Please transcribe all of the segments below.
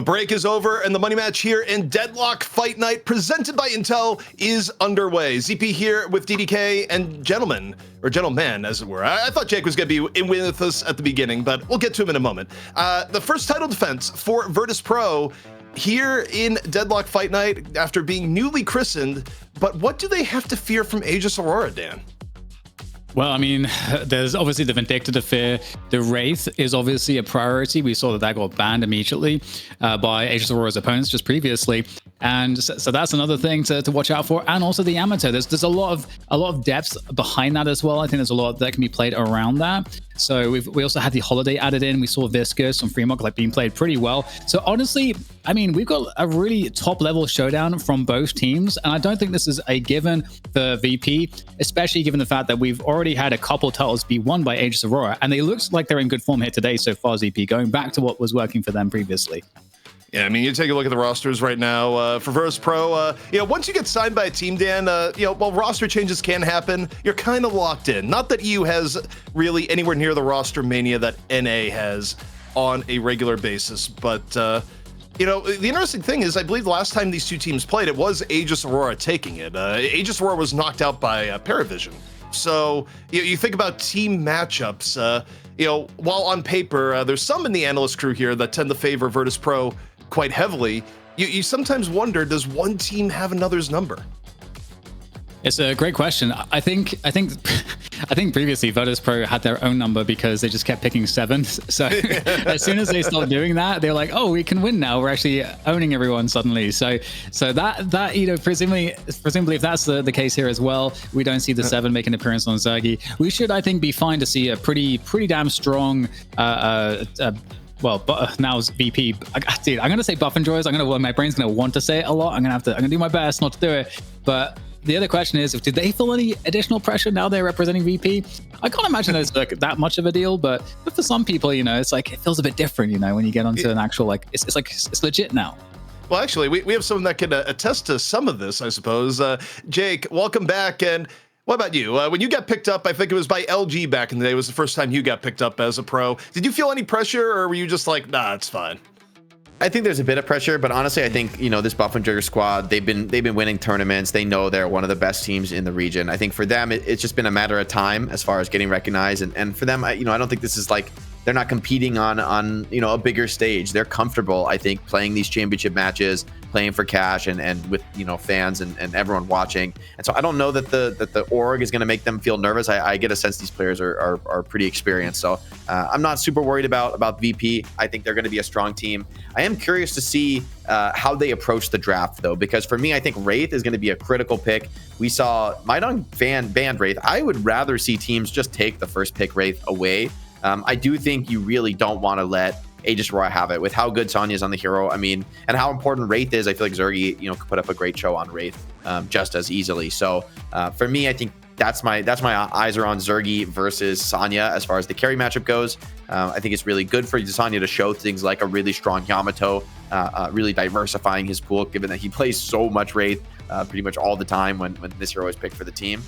The break is over and the money match here in Deadlock Fight Night presented by Intel is underway. ZP here with DDK and gentlemen as it were. I thought Jake was going to be in with us at the beginning, but we'll get to him in a moment. The first title defense for Virtus.Pro here in Deadlock Fight Night after being newly christened. But what do they have to fear from Aegis Aurora, Dan? Well, I mean, there's obviously the Vindicta to fear. The Wraith is obviously a priority. We saw that got banned immediately by Aegis Aurora's opponents just previously. And so that's another thing to watch out for. And also the Amateur. There's a lot of depth behind that as well. I think there's a lot that can be played around that. So we also had the Holiday added in. We saw Viscous and Fremont like being played pretty well. So honestly, I mean, we've got a really top level showdown from both teams. And I don't think this is a given for VP, especially given the fact that we've already had a couple titles be won by Aegis Aurora. And they look like they're in good form here today so far, ZP, going back to what was working for them previously. Yeah, I mean, you take a look at the rosters right now for Virtus.Pro. Once you get signed by a team, Dan, while roster changes can happen, you're kind of locked in. Not that EU has really anywhere near the roster mania that NA has on a regular basis, but the interesting thing is, I believe the last time these two teams played, it was Aegis Aurora taking it. Aegis Aurora was knocked out by Paravision. So you think about team matchups. While on paper, there's some in the analyst crew here that tend to favor Virtus.Pro quite heavily, you sometimes wonder, does one team have another's number? It's a great question. I think previously Virtus.Pro had their own number because they just kept picking 7. So as soon as they stopped doing that, they're like, oh, we can win now. We're actually owning everyone suddenly. So that presumably if that's the case here as well, we don't see the 7 make an appearance on Zergy. We should, I think, be fine to see a pretty damn strong now it's VP. Dude, I'm gonna say Buff and Joys. My brain's gonna want to say it a lot. I'm gonna do my best not to do it. But the other question is, did they feel any additional pressure now they're representing VP? I can't imagine it's like that much of a deal, but for some people, it's like it feels a bit different, when you get onto an actual it's legit now. Well, actually, we have someone that can attest to some of this, I suppose. Jake, welcome back. And what about you? When you got picked up, I think it was by LG back in the day, was the first time you got picked up as a pro. Did you feel any pressure, or were you just like, nah, it's fine? I think there's a bit of pressure, but honestly, I think, this Buff and Jigger squad, they've been winning tournaments. They know they're one of the best teams in the region. I think for them, it's just been a matter of time as far as getting recognized. And for them, I don't think this is like, they're not competing on a bigger stage. They're comfortable, I think, playing these championship matches, playing for cash and with fans and everyone watching. And so I don't know that the org is going to make them feel nervous. I get a sense these players are pretty experienced. So I'm not super worried about VP. I think they're going to be a strong team. I am curious to see how they approach the draft, though, because for me, I think Wraith is going to be a critical pick. We saw Maidong banned Wraith. I would rather see teams just take the first pick Wraith away. I do think you really don't want to let Aegis Aurora have it with how good Sonya is on the hero. I mean, and how important Wraith is. I feel like Zergy, could put up a great show on Wraith just as easily. So for me, I think that's my eyes are on Zergy versus Sonya as far as the carry matchup goes. I think it's really good for Sonya to show things like a really strong Yamato, really diversifying his pool, given that he plays so much Wraith pretty much all the time when this hero is picked for the team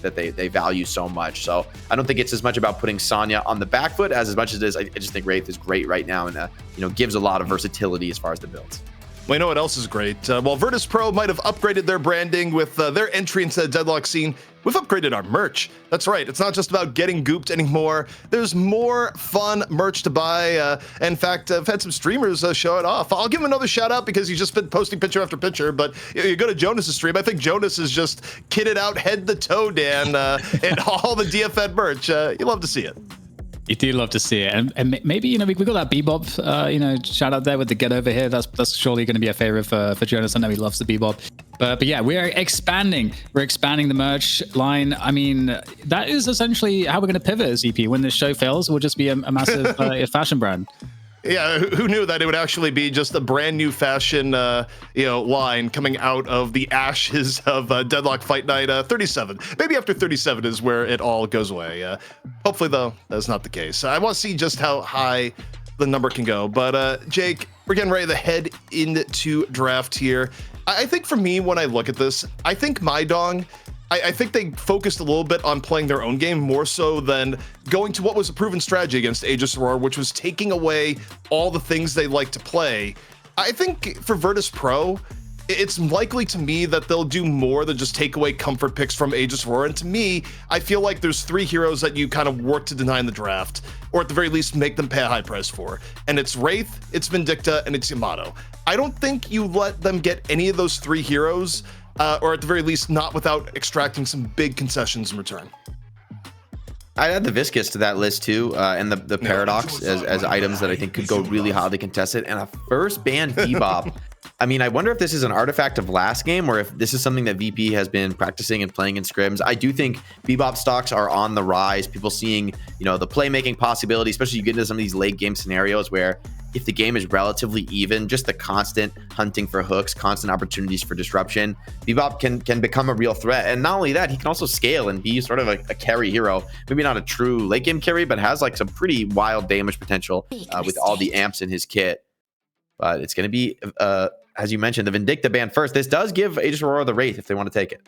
that they value so much. So I don't think it's as much about putting Sonya on the back foot as much as it is. I just think Wraith is great right now and gives a lot of versatility as far as the builds. Well, what else is great? While Virtus.Pro might have upgraded their branding with their entry into the Deadlock scene, we've upgraded our merch. That's right. It's not just about getting gooped anymore. There's more fun merch to buy. In fact, I've had some streamers show it off. I'll give him another shout out because he's just been posting picture after picture. But you go to Jonas's stream. I think Jonas is just kitted out head to toe, Dan, in all the DFN merch. You love to see it. You do love to see it, and maybe we got that bebop shout out there with the get over here. That's surely going to be a favorite for Jonas. I know he loves the bebop, but yeah, we are expanding. We're expanding the merch line. I mean, that is essentially how we're going to pivot as EP. When this show fails, we'll just be a massive fashion brand. Yeah, who knew that it would actually be just a brand new fashion, line coming out of the ashes of Deadlock Fight Night 37. Maybe after 37 is where it all goes away. Hopefully, though, that's not the case. I want to see just how high the number can go. But Jake, we're getting ready to head into draft here. I think for me, when I look at this, I think Maidong, I think they focused a little bit on playing their own game more so than going to what was a proven strategy against Aegis Aurora, which was taking away all the things they like to play. I think for Virtus.Pro, it's likely to me that they'll do more than just take away comfort picks from Aegis Aurora. And to me, I feel like there's 3 heroes that you kind of work to deny in the draft, or at the very least make them pay a high price for. And it's Wraith, it's Vindicta, and it's Yamato. I don't think you let them get any of those 3 heroes, or at the very least not without extracting some big concessions in return. I'd add the Viscous to that list too, and the Paradox as items that I think could go really highly contested. And a first ban Bebop. I mean, I wonder if this is an artifact of last game or if this is something that VP has been practicing and playing in scrims. I do think Bebop stocks are on the rise. People seeing, the playmaking possibility, especially you get into some of these late game scenarios where if the game is relatively even, just the constant hunting for hooks, constant opportunities for disruption, Bebop can become a real threat. And not only that, he can also scale and be sort of a carry hero. Maybe not a true late game carry, but has like some pretty wild damage potential with all the amps in his kit. But it's going to be, as you mentioned, the Vindicta ban first. This does give Aegis Aurora the Wraith if they want to take it.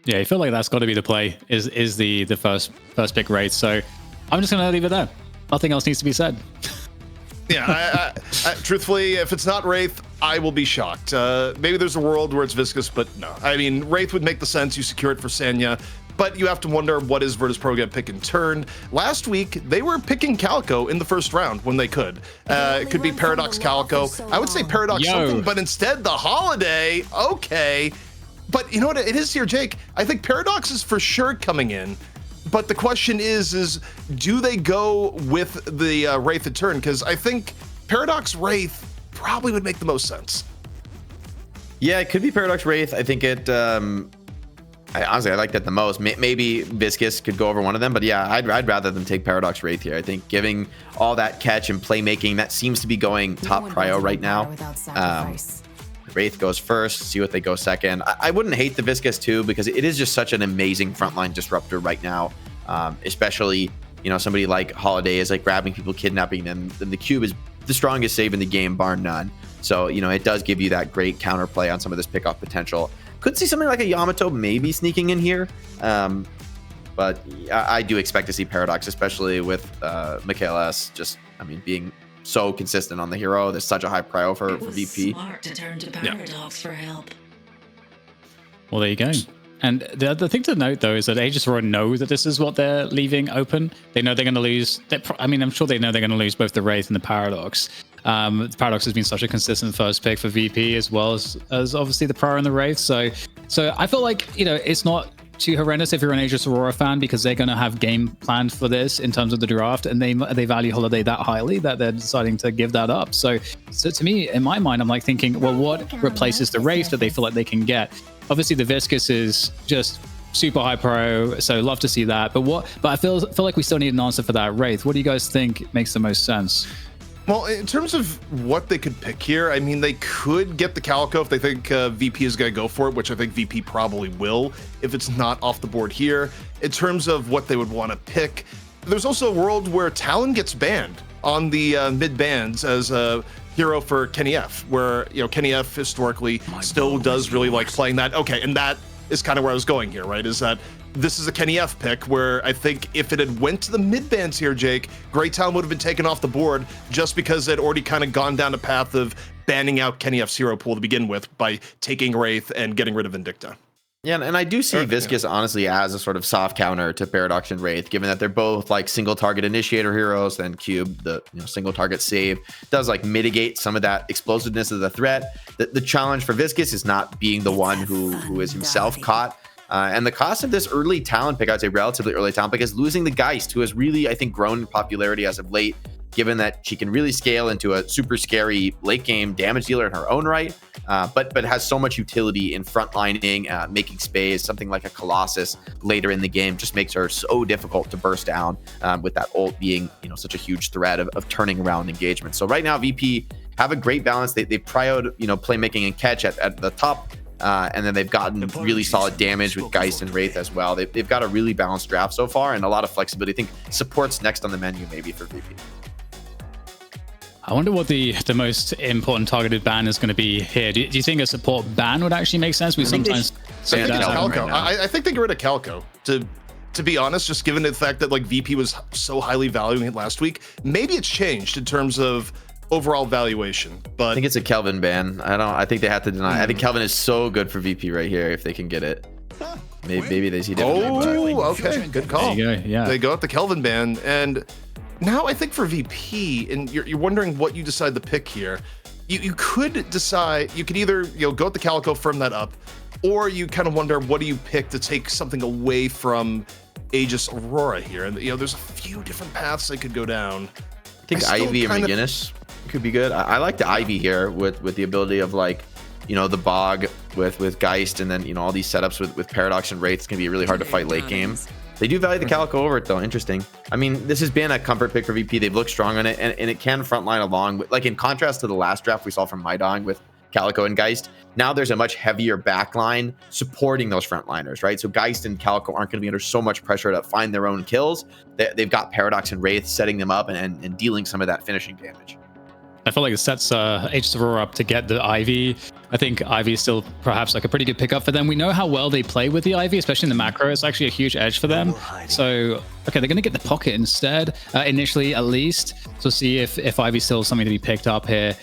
Yeah, I feel like that's got to be the play, is the first pick Wraith. So I'm just going to leave it there. Nothing else needs to be said. Yeah, I, truthfully, if it's not Wraith, I will be shocked. Maybe there's a world where it's Viscous, but no. I mean, Wraith would make the sense. You secure it for Sanya, but you have to wonder what is Virtus.Pro going to pick in turn. Last week, they were picking Calico in the first round when they could. It could be Paradox Calico. I would say Paradox something, but instead the Holiday. Okay. But you know what it is here, Jake? I think Paradox is for sure coming in. But the question is do they go with the Wraith in turn? Because I think Paradox Wraith probably would make the most sense. Yeah, it could be Paradox Wraith. I think it... honestly, I like that the most. Maybe Viscous could go over one of them, but yeah, I'd rather them take Paradox Wraith here. I think giving all that catch and playmaking, that seems to be going top prio right now. Wraith goes first, see what they go second. I wouldn't hate the Viscous too, because it is just such an amazing frontline disruptor right now. Especially, somebody like Holiday is like grabbing people, kidnapping them. The Cube is the strongest save in the game, bar none. So, it does give you that great counterplay on some of this pickoff potential. Could see something like a Yamato maybe sneaking in here. But I do expect to see Paradox, especially with Michaelis just, being so consistent on the hero. There's such a high prio for VP. Smart to turn to Paradox for help. Well, there you go. And the thing to note, though, is that Aegis Aurora know that this is what they're leaving open. They know they're going to lose. I'm sure they know they're going to lose both the Wraith and the Paradox. The Paradox has been such a consistent first pick for VP, as well as obviously the Prior and the Wraith. So I feel like, it's not too horrendous if you're an Aegis Aurora fan, because they're going to have game planned for this in terms of the draft, and they value Holiday that highly that they're deciding to give that up. So to me, in my mind, I'm like thinking, well, what replaces the Wraith that they feel like they can get? Obviously, the Viscous is just super high pro, so love to see that. But I feel like we still need an answer for that Wraith. What do you guys think makes the most sense? Well, in terms of what they could pick here, they could get the Calico if they think VP is going to go for it, which I think VP probably will if it's not off the board here. In terms of what they would want to pick, there's also a world where Talon gets banned on the mid bans as a hero for Kenny F, where Kenny F historically still does really like playing that. Okay, and that is kind of where I was going here, right? Is that this is a Kenny F pick where I think if it had went to the mid bans here, Jake, Great Town would have been taken off the board just because it had already kind of gone down a path of banning out Kenny F's hero pool to begin with by taking Wraith and getting rid of Vindicta. Yeah, and I do see Viscous honestly as a sort of soft counter to Paradox and Wraith, given that they're both like single target initiator heroes. Then Cube, the single target save, does like mitigate some of that explosiveness of the threat. The challenge for Viscous is not being the one who is himself caught. And the cost of this early talent pick, I'd say relatively early talent pick, is losing the Geist, who has really, I think, grown in popularity as of late, given that she can really scale into a super scary late game damage dealer in her own right, but has so much utility in frontlining, making space. Something like a Colossus later in the game just makes her so difficult to burst down, with that ult being such a huge threat of turning around engagement. So right now VP have a great balance. They prioed playmaking and catch at the top. And then they've gotten really solid damage with Geist and Wraith as well. They've got a really balanced draft so far and a lot of flexibility. I think support's next on the menu maybe for VP. I wonder what the most important targeted ban is going to be here. Do you think a support ban would actually make sense? We sometimes say that. Calico. I think they get rid of Calico. To be honest, just given the fact that VP was so highly valuing it last week, maybe it's changed in terms of overall valuation. I But think it's a Kelvin ban. I think they have to deny. I think Kelvin is so good for VP right here if they can get it. Maybe they see differently. oh, okay, good call. There you go, yeah. They go with the Kelvin ban, and now I think for VP, and you're wondering what you decide to pick here. You could decide, you could either go with the Calico, firm that up, or you kind of wonder what do you pick to take something away from Aegis Aurora here. And there's a few different paths they could go down. I think Ivy or McGinnis could be good. I like the Ivy here with the ability of like, the Bog with Geist, and then all these setups with Paradox and Wraith. It's gonna be really hard to fight late game. They do value the Calico over it though. Interesting. I mean, this has been a comfort pick for VP. They've looked strong on it, and it can frontline along with, like, in contrast to the last draft we saw from Maidong with Calico and Geist. Now there's a much heavier backline supporting those frontliners, right? So Geist and Calico aren't going to be under so much pressure to find their own kills. They've got Paradox and Wraith setting them up and dealing some of that finishing damage. I feel like it sets Aegis Aurora up to get the Ivy. I think Ivy is still perhaps like a pretty good pickup for them. We know how well they play with the Ivy, especially in the macro. It's actually a huge edge for them. So, okay, they're going to get the Pocket instead, initially at least. So see if Ivy's still something to be picked up here.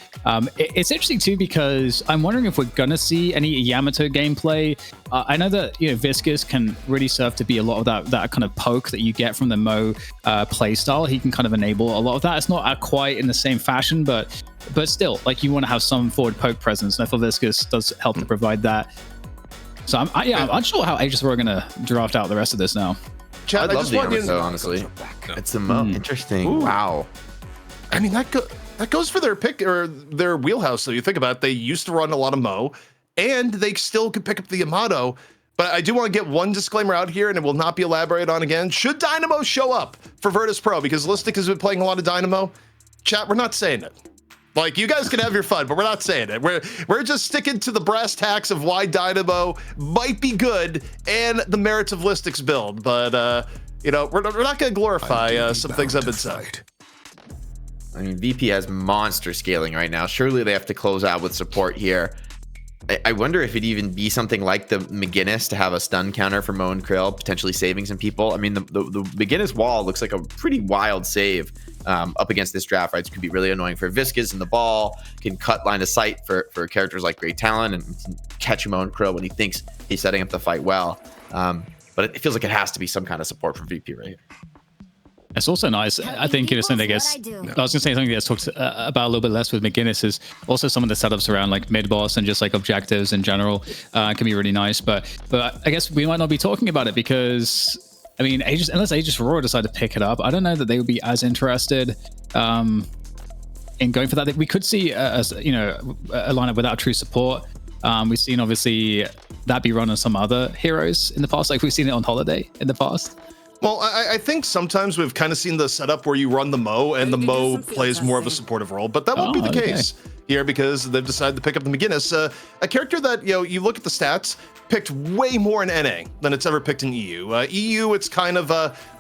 It's interesting too, because I'm wondering if we're going to see any Yamato gameplay. I know that Viscous can really serve to be a lot of that kind of poke that you get from the Mo playstyle. He can kind of enable a lot of that. It's not quite in the same fashion, but still, like, you want to have some forward poke presence, and I feel Viscous does help to provide that. So I'm unsure how Aegis are going to draft out the rest of this now. I'd love the Yamato, honestly. It's a Mo. Interesting. Ooh. Wow. I mean, that goes for their pick or their wheelhouse. So you think about it, they used to run a lot of Mo, and they still could pick up the Yamato. But I do want to get one disclaimer out here, and it will not be elaborated on again. Should Dynamo show up for Virtus.Pro, because Listic has been playing a lot of Dynamo, chat, we're not saying it. Like, you guys can have your fun, but we're not saying it. We're just sticking to the brass tacks of why Dynamo might be good and the merits of Listic's build. But we're not going to glorify some things that have been said. I mean, VP has monster scaling right now. Surely they have to close out with support here. I wonder if it'd even be something like the McGinnis to have a stun counter for Mo and Krill, potentially saving some people. I mean, the McGinnis wall looks like a pretty wild save up against this draft, right? It could be really annoying for Viscous, and the ball can cut line of sight for characters like Great Talon and catch Mo and Krill when he thinks he's setting up the fight well. But it feels like it has to be some kind of support from VP right here. It's also nice. I think something I was going to say something that's talked about a little bit less with McGinnis is also some of the setups around like mid boss and just like objectives in general can be really nice. But I guess we might not be talking about it because, I mean, unless Aegis Aurora decide to pick it up, I don't know that they would be as interested in going for that. We could see a lineup without true support. We've seen obviously that be run on some other heroes in the past, like we've seen it on Holiday in the past. Well, I think sometimes we've kind of seen the setup where you run the Mo and the Mo plays more of a supportive role, but that won't be the case here because they've decided to pick up the McGinnis, a character that, you look at the stats, picked way more in NA than it's ever picked in EU. EU, it's kind of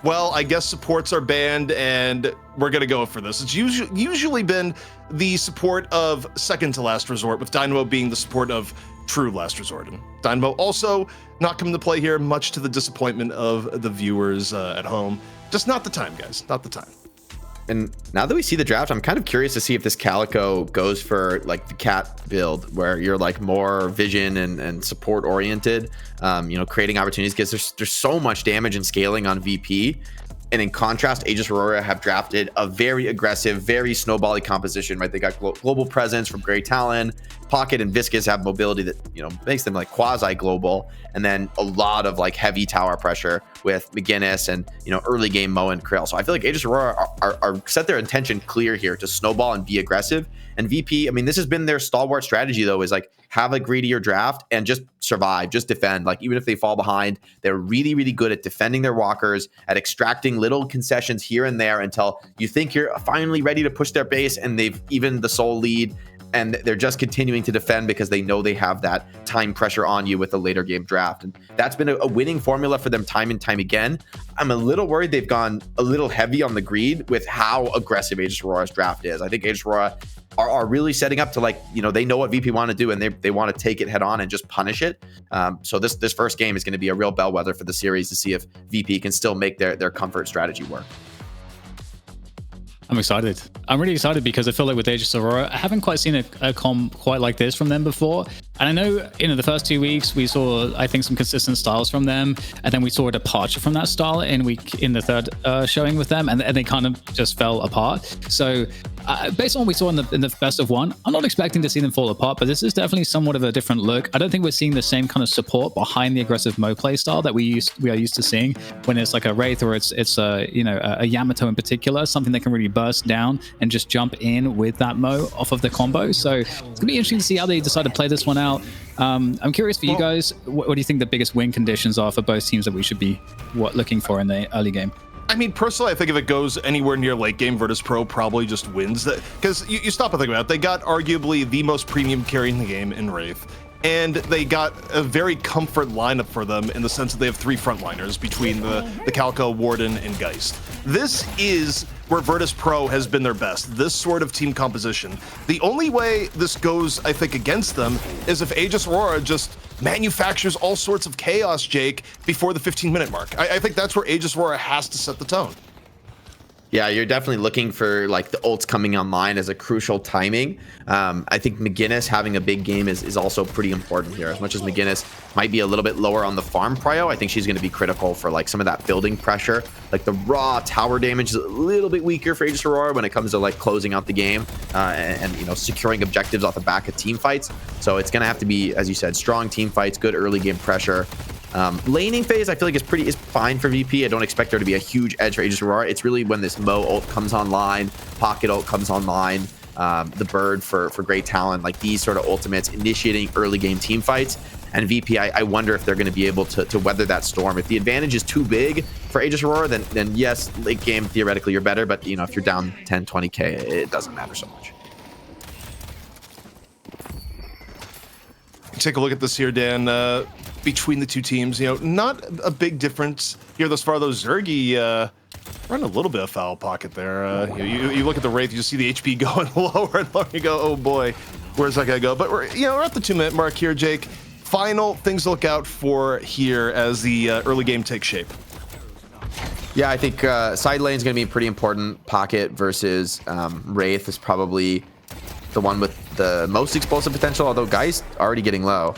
well, I guess supports are banned and we're going to go for this. It's usually been the support of second to last resort, with Dynamo being the support of true last resort. And Dynamo also not coming to play here, much to the disappointment of the viewers at home. Just not the time, guys. Not the time. And now that we see the draft, I'm kind of curious to see if this Calico goes for like the cat build where you're like more vision and support oriented, creating opportunities, because there's so much damage and scaling on VP. And in contrast, Aegis Aurora have drafted a very aggressive, very snowbally composition, right? They got global presence from Great Talon. Pocket and Viscous have mobility that, makes them like quasi-global. And then a lot of like heavy tower pressure with McGinnis and, early game Mo and Krill. So I feel like Aegis Aurora are set their intention clear here to snowball and be aggressive. And VP, I mean, this has been their stalwart strategy though, is like have a greedier draft and just survive, just defend. Like even if they fall behind, they're really, really good at defending their walkers, at extracting little concessions here and there until you think you're finally ready to push their base and they've even the soul lead. And they're just continuing to defend because they know they have that time pressure on you with the later game draft. And that's been a winning formula for them time and time again. I'm a little worried they've gone a little heavy on the greed with how aggressive Aegis Aurora's draft is. I think Aegis Aurora are really setting up to they know what VP want to do and they want to take it head on and just punish it. So this first game is going to be a real bellwether for the series to see if VP can still make their comfort strategy work. I'm excited. I'm really excited because I feel like with Aegis Aurora, I haven't quite seen a comp quite like this from them before. And I know, the first 2 weeks we saw, I think, some consistent styles from them, and then we saw a departure from that style in the third showing with them, and they kind of just fell apart. So based on what we saw in the best of one, I'm not expecting to see them fall apart, but this is definitely somewhat of a different look. I don't think we're seeing the same kind of support behind the aggressive Mo play style that we are used to seeing when it's like a Wraith or it's a Yamato in particular, something that can really burst down and just jump in with that Mo off of the combo. So it's gonna be interesting to see how they decide to play this one out. I'm curious for you guys, what do you think the biggest win conditions are for both teams that we should be looking for in the early game? I mean, personally, I think if it goes anywhere near late game, Virtus.Pro probably just wins that, because you stop and think about it. They got arguably the most premium carry in the game in Wraith, and they got a very comfort lineup for them in the sense that they have 3 frontliners between the Calco, Warden, and Geist. This is where Virtus.Pro has been their best, this sort of team composition. The only way this goes, I think, against them is if Aegis Aurora just manufactures all sorts of chaos, Jake, before the 15-minute mark. I think that's where Aegis Aurora has to set the tone. Yeah, you're definitely looking for like the ults coming online as a crucial timing. I think McGinnis having a big game is also pretty important here. As much as McGinnis might be a little bit lower on the farm prio, I think she's going to be critical for like some of that building pressure. Like the raw tower damage is a little bit weaker for Aegis Aurora when it comes to like closing out the game and securing objectives off the back of team fights. So it's going to have to be, as you said, strong team fights, good early game pressure. Laning phase, I feel like is fine for VP. I don't expect there to be a huge edge for Aegis Aurora. It's really when this Mo ult comes online, Pocket ult comes online, the Bird for great talent, like these sort of ultimates initiating early game team fights. And VP, I wonder if they're going to be able to weather that storm. If the advantage is too big for Aegis Aurora, then yes, late game, theoretically, you're better. But, if you're down 10, 20K, it doesn't matter so much. Take a look at this here, Dan. Between the two teams, not a big difference here thus far, though. Zergy running a little bit of foul pocket there. You look at the Wraith, you just see the HP going lower and lower. You go, oh boy, where's that guy go? But we're at the 2-minute mark here, Jake. Final things to look out for here as the early game takes shape. Yeah, I think side lane is going to be pretty important. Pocket versus Wraith is probably the one with the most explosive potential, although Geist already getting low.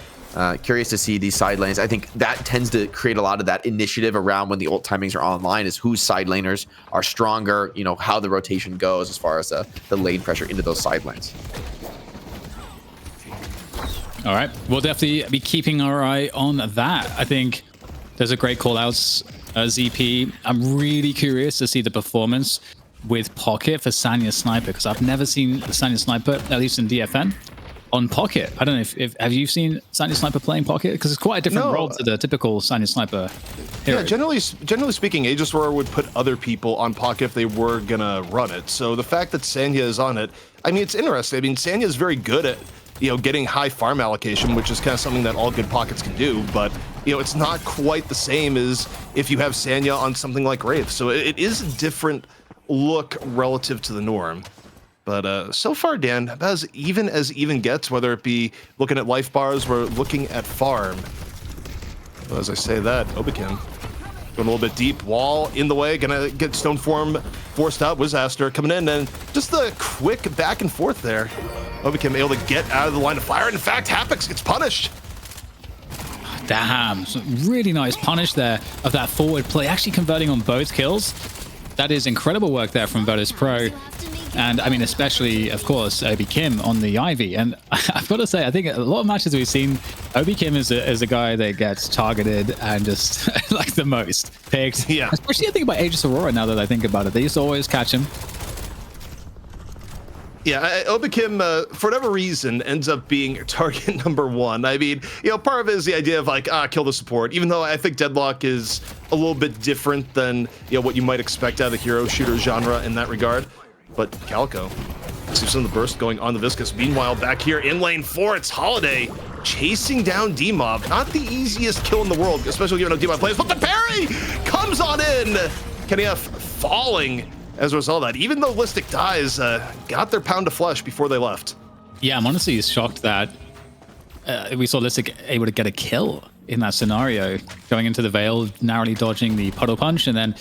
Curious to see these side lanes. I think that tends to create a lot of that initiative around when the ult timings are online, is whose side laners are stronger, how the rotation goes as far as the lane pressure into those side lanes. All right, we'll definitely be keeping our eye on that. I think there's a great call outs, ZP. I'm really curious to see the performance with Pocket for Sanya Sniper, because I've never seen Sanya Sniper, at least in DFN, on Pocket. I don't know if have you seen Sanya Sniper playing Pocket? Because it's quite a different role to the typical Sanya Sniper hero. Yeah, generally speaking, Aegis Aurora would put other people on Pocket if they were gonna run it. So the fact that Sanya is on it, I mean, it's interesting. I mean, Sanya is very good at getting high farm allocation, which is kind of something that all good Pockets can do. But it's not quite the same as if you have Sanya on something like Wraith. So it is a different look relative to the norm. But so far, Dan, about as even gets, whether it be looking at life bars or looking at farm. Well, as I say that, Obikim going a little bit deep, wall in the way, gonna get Stone Form forced out. Wizaster coming in, and just the quick back and forth there. Obikim able to get out of the line of fire. In fact, Hapex gets punished. Damn, some really nice punish there of that forward play, actually converting on both kills. That is incredible work there from Virtus.Pro. And I mean, especially, of course, Obi Kim on the Ivy. And I've got to say, I think a lot of matches we've seen, Obi Kim is a guy that gets targeted and just like the most picked. Yeah. Especially I think about Aegis Aurora now that I think about it. They used to always catch him. Yeah, Obikim, for whatever reason, ends up being target number 1. I mean, part of it is the idea of like, kill the support, even though I think Deadlock is a little bit different than, what you might expect out of the hero shooter genre in that regard. But Calco, see some of the burst going on the Viscous. Meanwhile, back here in lane 4, it's Holiday chasing down D-Mob. Not the easiest kill in the world, especially given how D-Mob plays, but the parry comes on in! KNF falling as a result of that. Even though Listic dies, got their pound of flesh before they left. Yeah, I'm honestly shocked that we saw Listic able to get a kill in that scenario, going into the Veil, narrowly dodging the puddle punch, and then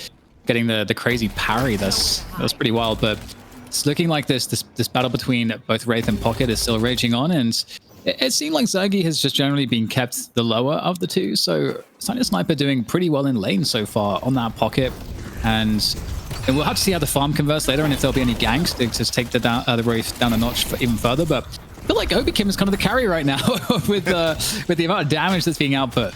getting the crazy parry. That's pretty wild. But it's looking like this battle between both Wraith and Pocket is still raging on, and it seemed like Zergy has just generally been kept the lower of the two. So Sanya Sniper doing pretty well in lane so far on that Pocket, and we'll have to see how the farm converts later and if there'll be any ganks to just take the Wraith down a notch even further. But I feel like Obi Kim is kind of the carry right now with the amount of damage that's being output.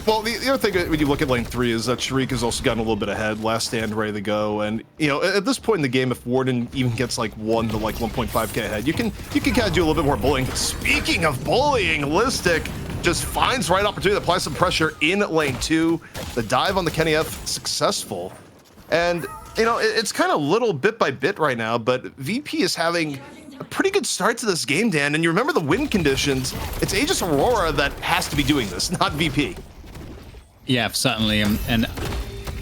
Well, the other thing when you look at lane 3 is that Sharik has also gotten a little bit ahead, last stand ready to go, and you know, at this point in the game, if Warden even gets like 1 to like 1.5k ahead, you can kind of do a little bit more bullying. Speaking of bullying, Listic just finds right opportunity to apply some pressure in lane 2. The dive on the Kenny F successful, and you know, it's kind of little bit by bit right now, but VP is having a pretty good start to this game, Dan. And you remember the win conditions, it's Aegis Aurora that has to be doing this, not VP. Yeah, certainly. And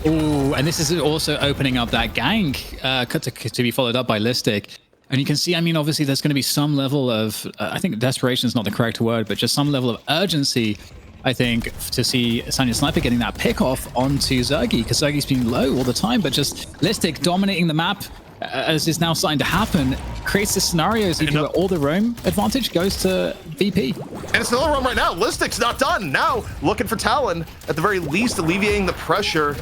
this is also opening up that gank to be followed up by Listic. And you can see, I mean, obviously there's going to be some level of, I think desperation is not the correct word, but just some level of urgency, I think, to see Sanya Sniper getting that pick off onto Zergy, because Zergy's been low all the time, but just Listic dominating the map, as is now starting to happen, creates this scenario where all the roam advantage goes to VP. And it's another run right now. Listic's not done. Now looking for Talon, at the very least alleviating the pressure.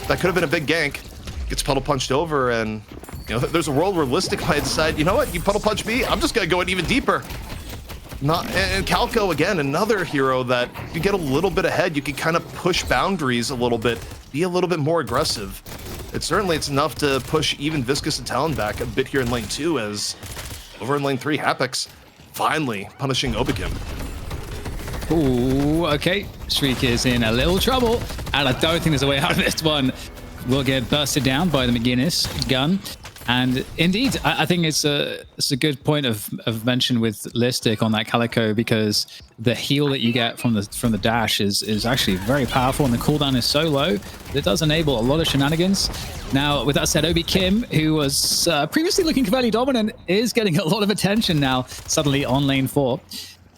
That could have been a big gank. Gets puddle punched over, and you know, there's a world where Listic might decide, you know what, you puddle punch me, I'm just gonna go in even deeper. And Calco, again, another hero that you get a little bit ahead, you can kind of push boundaries a little bit, be a little bit more aggressive. It's enough to push even Viscous and Talon back a bit here in lane 2, as over in lane 3, Hapex finally punishing Obigim. Ooh, okay. Shriek is in a little trouble, and I don't think there's a way out of this one. Will get bursted down by the McGinnis gun. And indeed, I think it's a good point of mention with Listic on that Calico, because the heal that you get from the dash is actually very powerful, and the cooldown is so low that it does enable a lot of shenanigans. Now, with that said, Obi Kim, who was previously looking fairly dominant, is getting a lot of attention now, suddenly on lane 4.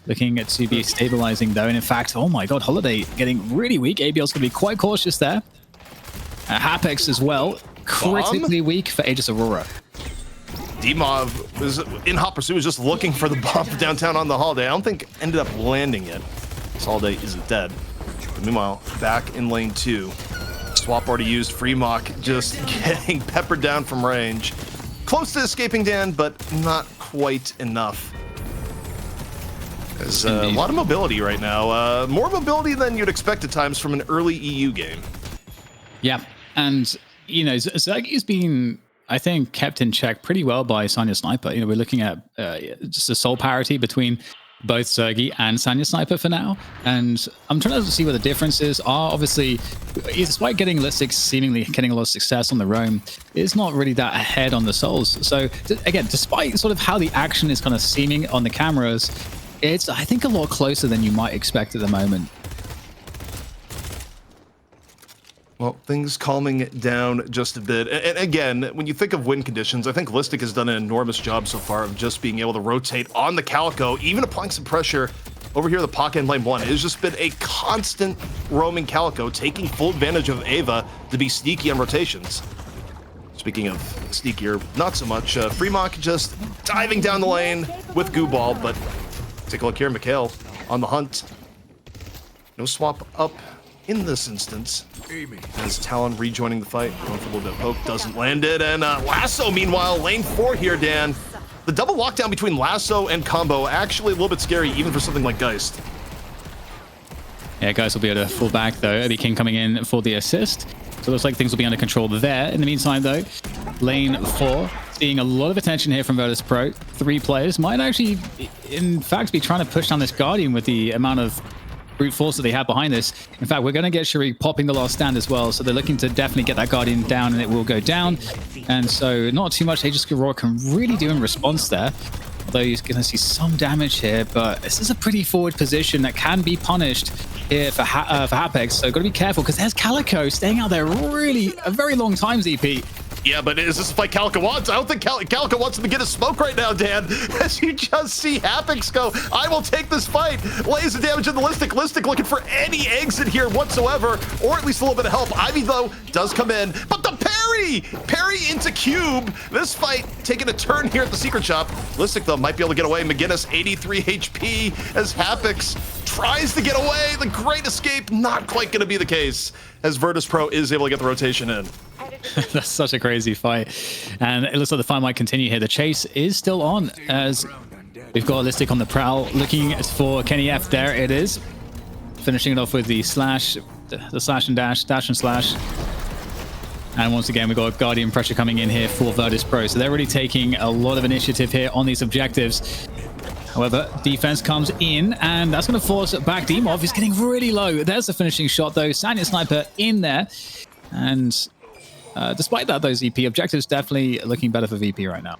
Looking to be stabilizing though, and in fact, oh my god, Holiday getting really weak. ABL's going to be quite cautious there. Hapex as well. Critically weak for Aegis Aurora. D-Mov was in hot pursuit, was just looking for the bump downtown on the Holiday. I don't think ended up landing it. This Holiday isn't dead. But meanwhile, back in lane 2, swap already used. Freemock just getting peppered down from range. Close to escaping Dan, but not quite enough. There's a lot of mobility right now. More mobility than you'd expect at times from an early EU game. Yeah, and you know, Zergy's been, I think, kept in check pretty well by Sanya Sniper. You know, we're looking at just a soul parity between both Zergy and Sanya Sniper for now. And I'm trying to see what the differences are. Obviously, despite getting Listic seemingly getting a lot of success on the roam, it's not really that ahead on the souls. So again, despite sort of how the action is kind of seeming on the cameras, it's, I think, a lot closer than you might expect at the moment. Well, things calming down just a bit. And again, when you think of win conditions, I think Listic has done an enormous job so far of just being able to rotate on the Calico, even applying some pressure over here, the pocket in lane 1. It has just been a constant roaming Calico, taking full advantage of Ava to be sneaky on rotations. Speaking of sneakier, not so much. Freemock just diving down the lane with Goo Ball, but take a look here, Mikhail on the hunt. No swap up in this instance, as Talon rejoining the fight, going for a little bit of poke, doesn't land it, and Lasso, meanwhile, lane 4 here, Dan. The double lockdown between Lasso and Combo, actually a little bit scary, even for something like Geist. Yeah, Geist will be able to fall back, though. Obi King coming in for the assist. So it looks like things will be under control there. In the meantime, though, lane 4, seeing a lot of attention here from Virtus.Pro. 3 players might actually, in fact, be trying to push down this Guardian with the amount of brute force that they have behind this. In fact, we're going to get Sharik popping the last stand as well, so they're looking to definitely get that Guardian down, and it will go down. And so not too much Aegis Aurora can really do in response there, although he's going to see some damage here. But this is a pretty forward position that can be punished here for Hapex, so got to be careful, because there's Calico staying out there really a very long time, ZP. Yeah, but is this a fight Calico wants? I don't think Calico wants him to get a smoke right now, Dan. As you just see Hapex go, I will take this fight. Lays the damage in the Listic. Listic looking for any exit here whatsoever, or at least a little bit of help. Ivy, though, does come in, but the pair Parry into Cube. This fight taking a turn here at the secret shop. Listic, though, might be able to get away. McGinnis, 83 HP as Hapix tries to get away. The great escape, not quite going to be the case as Virtus.Pro is able to get the rotation in. That's such a crazy fight. And it looks like the fight might continue here. The chase is still on as we've got Listic on the prowl looking for Kenny F. There it is. Finishing it off with the slash, the slash and dash and slash. And once again, we've got Guardian pressure coming in here for Virtus.Pro. So they're really taking a lot of initiative here on these objectives. However, defense comes in, and that's going to force back Demov. He's getting really low. There's the finishing shot, though. Sanya Sniper in there. And despite that, those VP objectives definitely looking better for VP right now.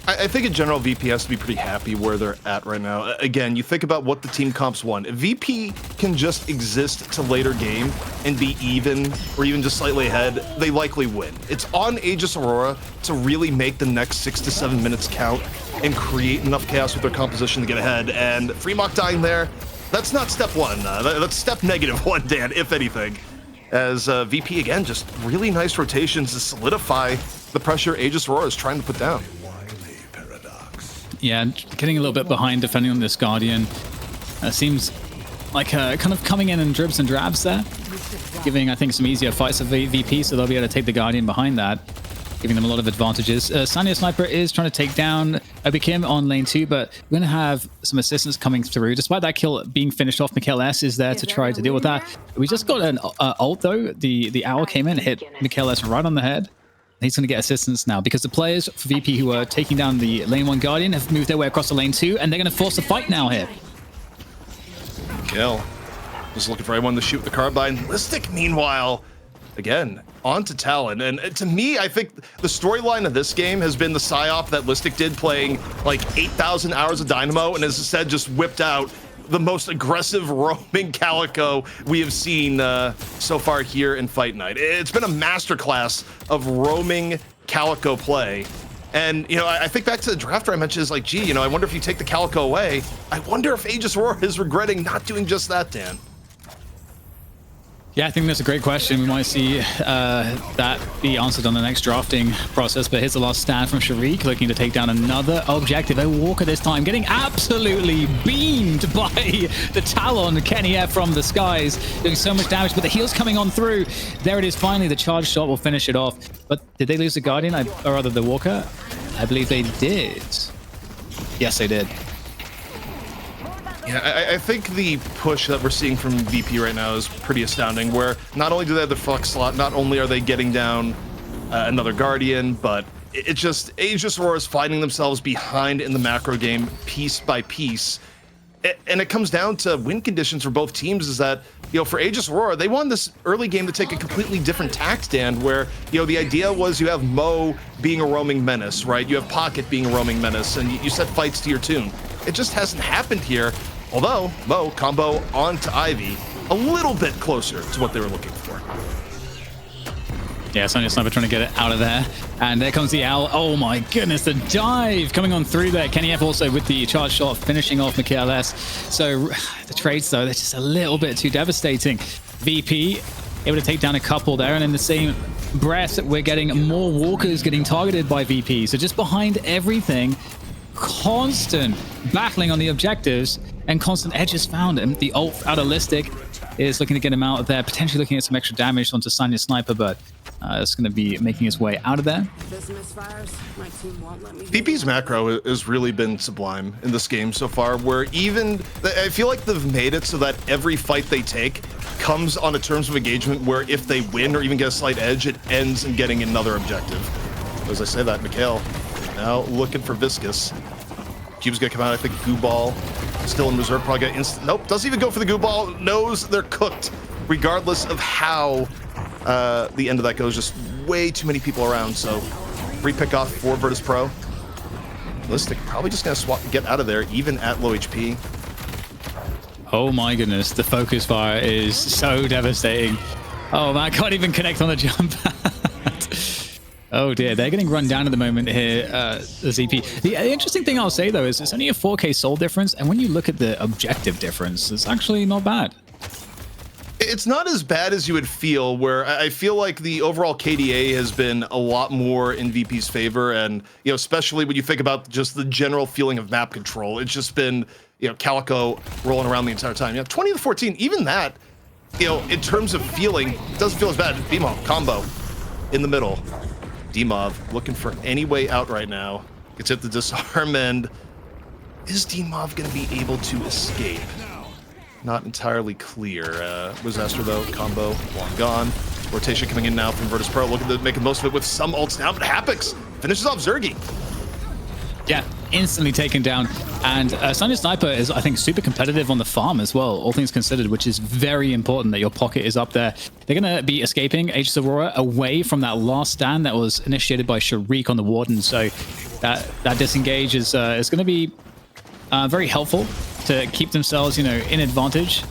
I think in general, VP has to be pretty happy where they're at right now. Again, you think about what the team comps won. If VP can just exist to later game and be even or even just slightly ahead, they likely win. It's on Aegis Aurora to really make the next 6 to 7 minutes count and create enough chaos with their composition to get ahead. And Fremont dying there, that's not step one. That's step -1, Dan, if anything. As VP, again, just really nice rotations to solidify the pressure Aegis Aurora is trying to put down. Yeah, getting a little bit behind defending on this Guardian. Seems like kind of coming in dribs and drabs there. Giving, I think, some easier fights of VP, so they'll be able to take the Guardian behind that. Giving them a lot of advantages. Sanya Sniper is trying to take down Obi Kim on lane 2, but we're going to have some assistance coming through. Despite that kill being finished off, Mikhail S is there to try to deal with that. We just got an ult, though. The owl came in, hit Mikhail S right on the head. He's going to get assistance now because the players for VP who are taking down the lane 1 Guardian have moved their way across the lane 2, and they're going to force a fight now here. Kill. Just looking for everyone to shoot the carbine. Listic, meanwhile, again, on to Talon. And to me, I think the storyline of this game has been the psyop that Listic did playing like 8,000 hours of Dynamo, and as I said, just whipped out the most aggressive roaming Calico we have seen so far here in Fight Night. It's been a masterclass of roaming Calico play. And, you know, I think back to the draft where I mentioned, is like, gee, you know, I wonder if you take the Calico away. I wonder if Aegis Aurora is regretting not doing just that, Dan. Yeah, I think that's a great question. We might see that be answered on the next drafting process. But here's the last stand from Sharik, looking to take down another objective. A Walker this time, getting absolutely beamed by the Talon. Kenny F from the skies, doing so much damage, but the heal's coming on through. There it is, finally. The charge shot will finish it off. But did they lose the Guardian, or rather the Walker? I believe they did. Yes, they did. Yeah, I think the push that we're seeing from VP right now is pretty astounding, where not only do they have the flex slot, not only are they getting down another Guardian, but it's just Aegis Aurora is finding themselves behind in the macro game piece by piece. And it comes down to win conditions for both teams is that, you know, for Aegis Aurora, they won this early game to take a completely different tact, Dan, where, you know, the idea was you have Mo being a roaming menace, right? You have Pocket being a roaming menace, and you set fights to your tune. It just hasn't happened here. Although, Mo combo onto Ivy, a little bit closer to what they were looking for. Yeah, Sanya Sniper trying to get it out of there. And there comes the owl. Oh my goodness, the dive coming on through there. Kenny F also with the charge shot, finishing off Mikhail S. So the trades, though, they're just a little bit too devastating. VP able to take down a couple there, and in the same breath, we're getting more walkers getting targeted by VP. So just behind everything, constant battling on the objectives and constant edges found. And the ult out of Listic is looking to get him out of there, potentially looking at some extra damage onto Sanya Sniper, but it's going to be making his way out of there. VP's macro has really been sublime in this game so far, where even I feel like they've made it so that every fight they take comes on a terms of engagement where if they win or even get a slight edge, it ends in getting another objective. As I say that, Mikhail now looking for Viscous. Cube's gonna come out, I think Goo Ball still in reserve, probably got instant. Nope, doesn't even go for the Goo Ball, knows they're cooked, regardless of how the end of that goes. Just way too many people around, so free pick off for Virtus.Pro. Listic probably just gonna get out of there, even at low HP. Oh my goodness, the focus fire is so devastating. Oh man, I can't even connect on the jump. Oh dear, they're getting run down at the moment here, the ZP. The interesting thing I'll say though is it's only a 4K soul difference, and when you look at the objective difference, it's actually not bad. It's not as bad as you would feel, where I feel like the overall KDA has been a lot more in VP's favor. And, especially when you think about just the general feeling of map control, it's just been, Calico rolling around the entire time. 20 to 14, even that, in terms of feeling, it doesn't feel as bad. Bimo combo in the middle. Dmov looking for any way out right now. Gets hit the disarm, and is Dmov going to be able to escape? Not entirely clear. Disaster though, combo, long gone. Rotation coming in now from Virtus.Pro, looking to make the most of it with some ults now, but Hapix finishes off Zergy. Yeah, instantly taken down. And Sunny Sniper is, I think, super competitive on the farm as well, all things considered, which is very important that your pocket is up there. They're going to be escaping Aegis Aurora away from that last stand that was initiated by Sharik on the Warden. So that disengage is going to be very helpful to keep themselves, in advantage.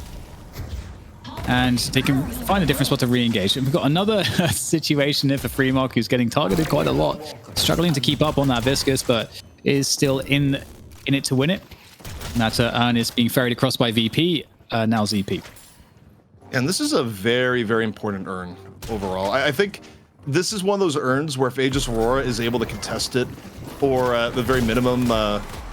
And they can find a different spot to re-engage. And we've got another situation here for Freemark, who's getting targeted quite a lot. Struggling to keep up on that Viscous, but is still in it to win it. And that Urn is being ferried across by VP, now ZP. And this is a very, very important Urn overall. I think this is one of those Urns where if Aegis Aurora is able to contest it, or at the very minimum,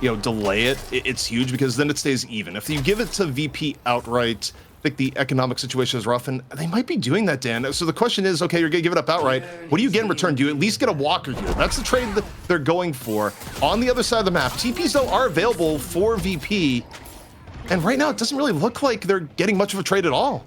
delay it, it's huge, because then it stays even. If you give it to VP outright, I think the economic situation is rough, and they might be doing that, Dan. So the question is, okay, you're gonna give it up outright. What do you get in return? Do you at least get a walker here? That's the trade that they're going for. On the other side of the map, TPs though are available for VP, and right now it doesn't really look like they're getting much of a trade at all.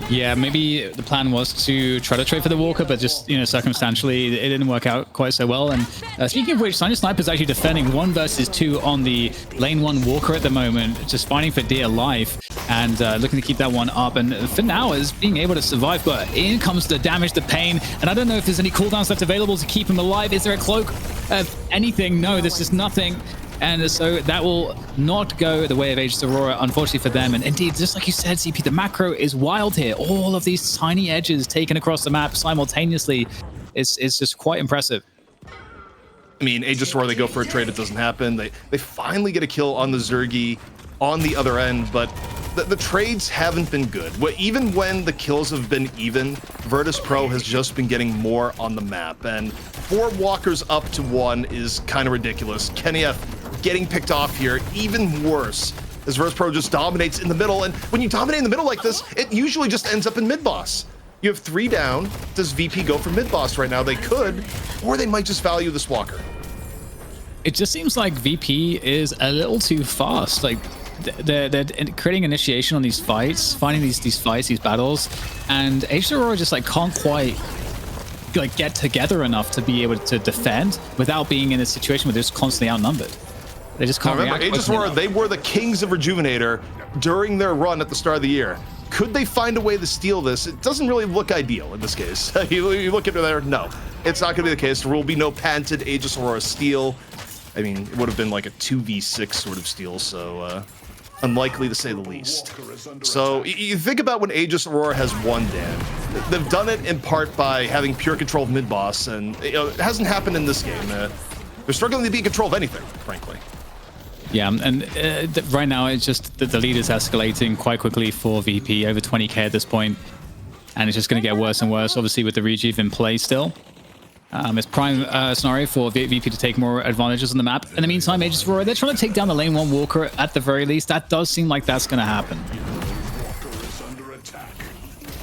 Yeah, maybe the plan was to try to trade for the Walker, but just, circumstantially, it didn't work out quite so well. And speaking of which, Sunny Sniper is actually defending 1 versus 2 on the lane 1 Walker at the moment, just fighting for dear life and looking to keep that one up. And for now, is being able to survive, but in comes the damage, the pain. And I don't know if there's any cooldowns left available to keep him alive. Is there a cloak of anything? No, there's just nothing. And so that will not go the way of Aegis Aurora, unfortunately for them. And indeed, just like you said, CP, the macro is wild here. All of these tiny edges taken across the map simultaneously is just quite impressive. I mean, Aegis Aurora, they go for a trade, it doesn't happen. They finally get a kill on the Zergy on the other end, but the trades haven't been good. Even when the kills have been even, Virtus.Pro has just been getting more on the map. And 4 walkers up to 1 is kind of ridiculous. Kennyf getting picked off here, even worse, as Virtus.Pro just dominates in the middle. And when you dominate in the middle like this, it usually just ends up in mid-boss. You have 3 down. Does VP go for mid-boss right now? They could, or they might just value this walker. It just seems like VP is a little too fast. Like, they're creating initiation on these fights, finding these fights, these battles, and Aegis Aurora just can't quite get together enough to be able to defend without being in a situation where they're just constantly outnumbered. They just can't remember, Aegis Aurora, they were the kings of Rejuvenator during their run at the start of the year. Could they find a way to steal this? It doesn't really look ideal in this case. You look at it there, no, it's not going to be the case. There will be no patented Aegis Aurora steal. I mean, it would have been like a 2v6 sort of steal, so unlikely to say the least. So you think about when Aegis Aurora has won, Dan. They've done it in part by having pure control of mid-boss, and it hasn't happened in this game. They're struggling to be in control of anything, frankly. Yeah, and right now it's just that the lead is escalating quite quickly for VP, over 20k at this point, and it's just going to get worse and worse, obviously with the Rejuve in play still. It's prime scenario for VP to take more advantages on the map. In the meantime, Aegis Aurora, they're trying to take down the lane 1 Walker at the very least. That does seem like that's going to happen.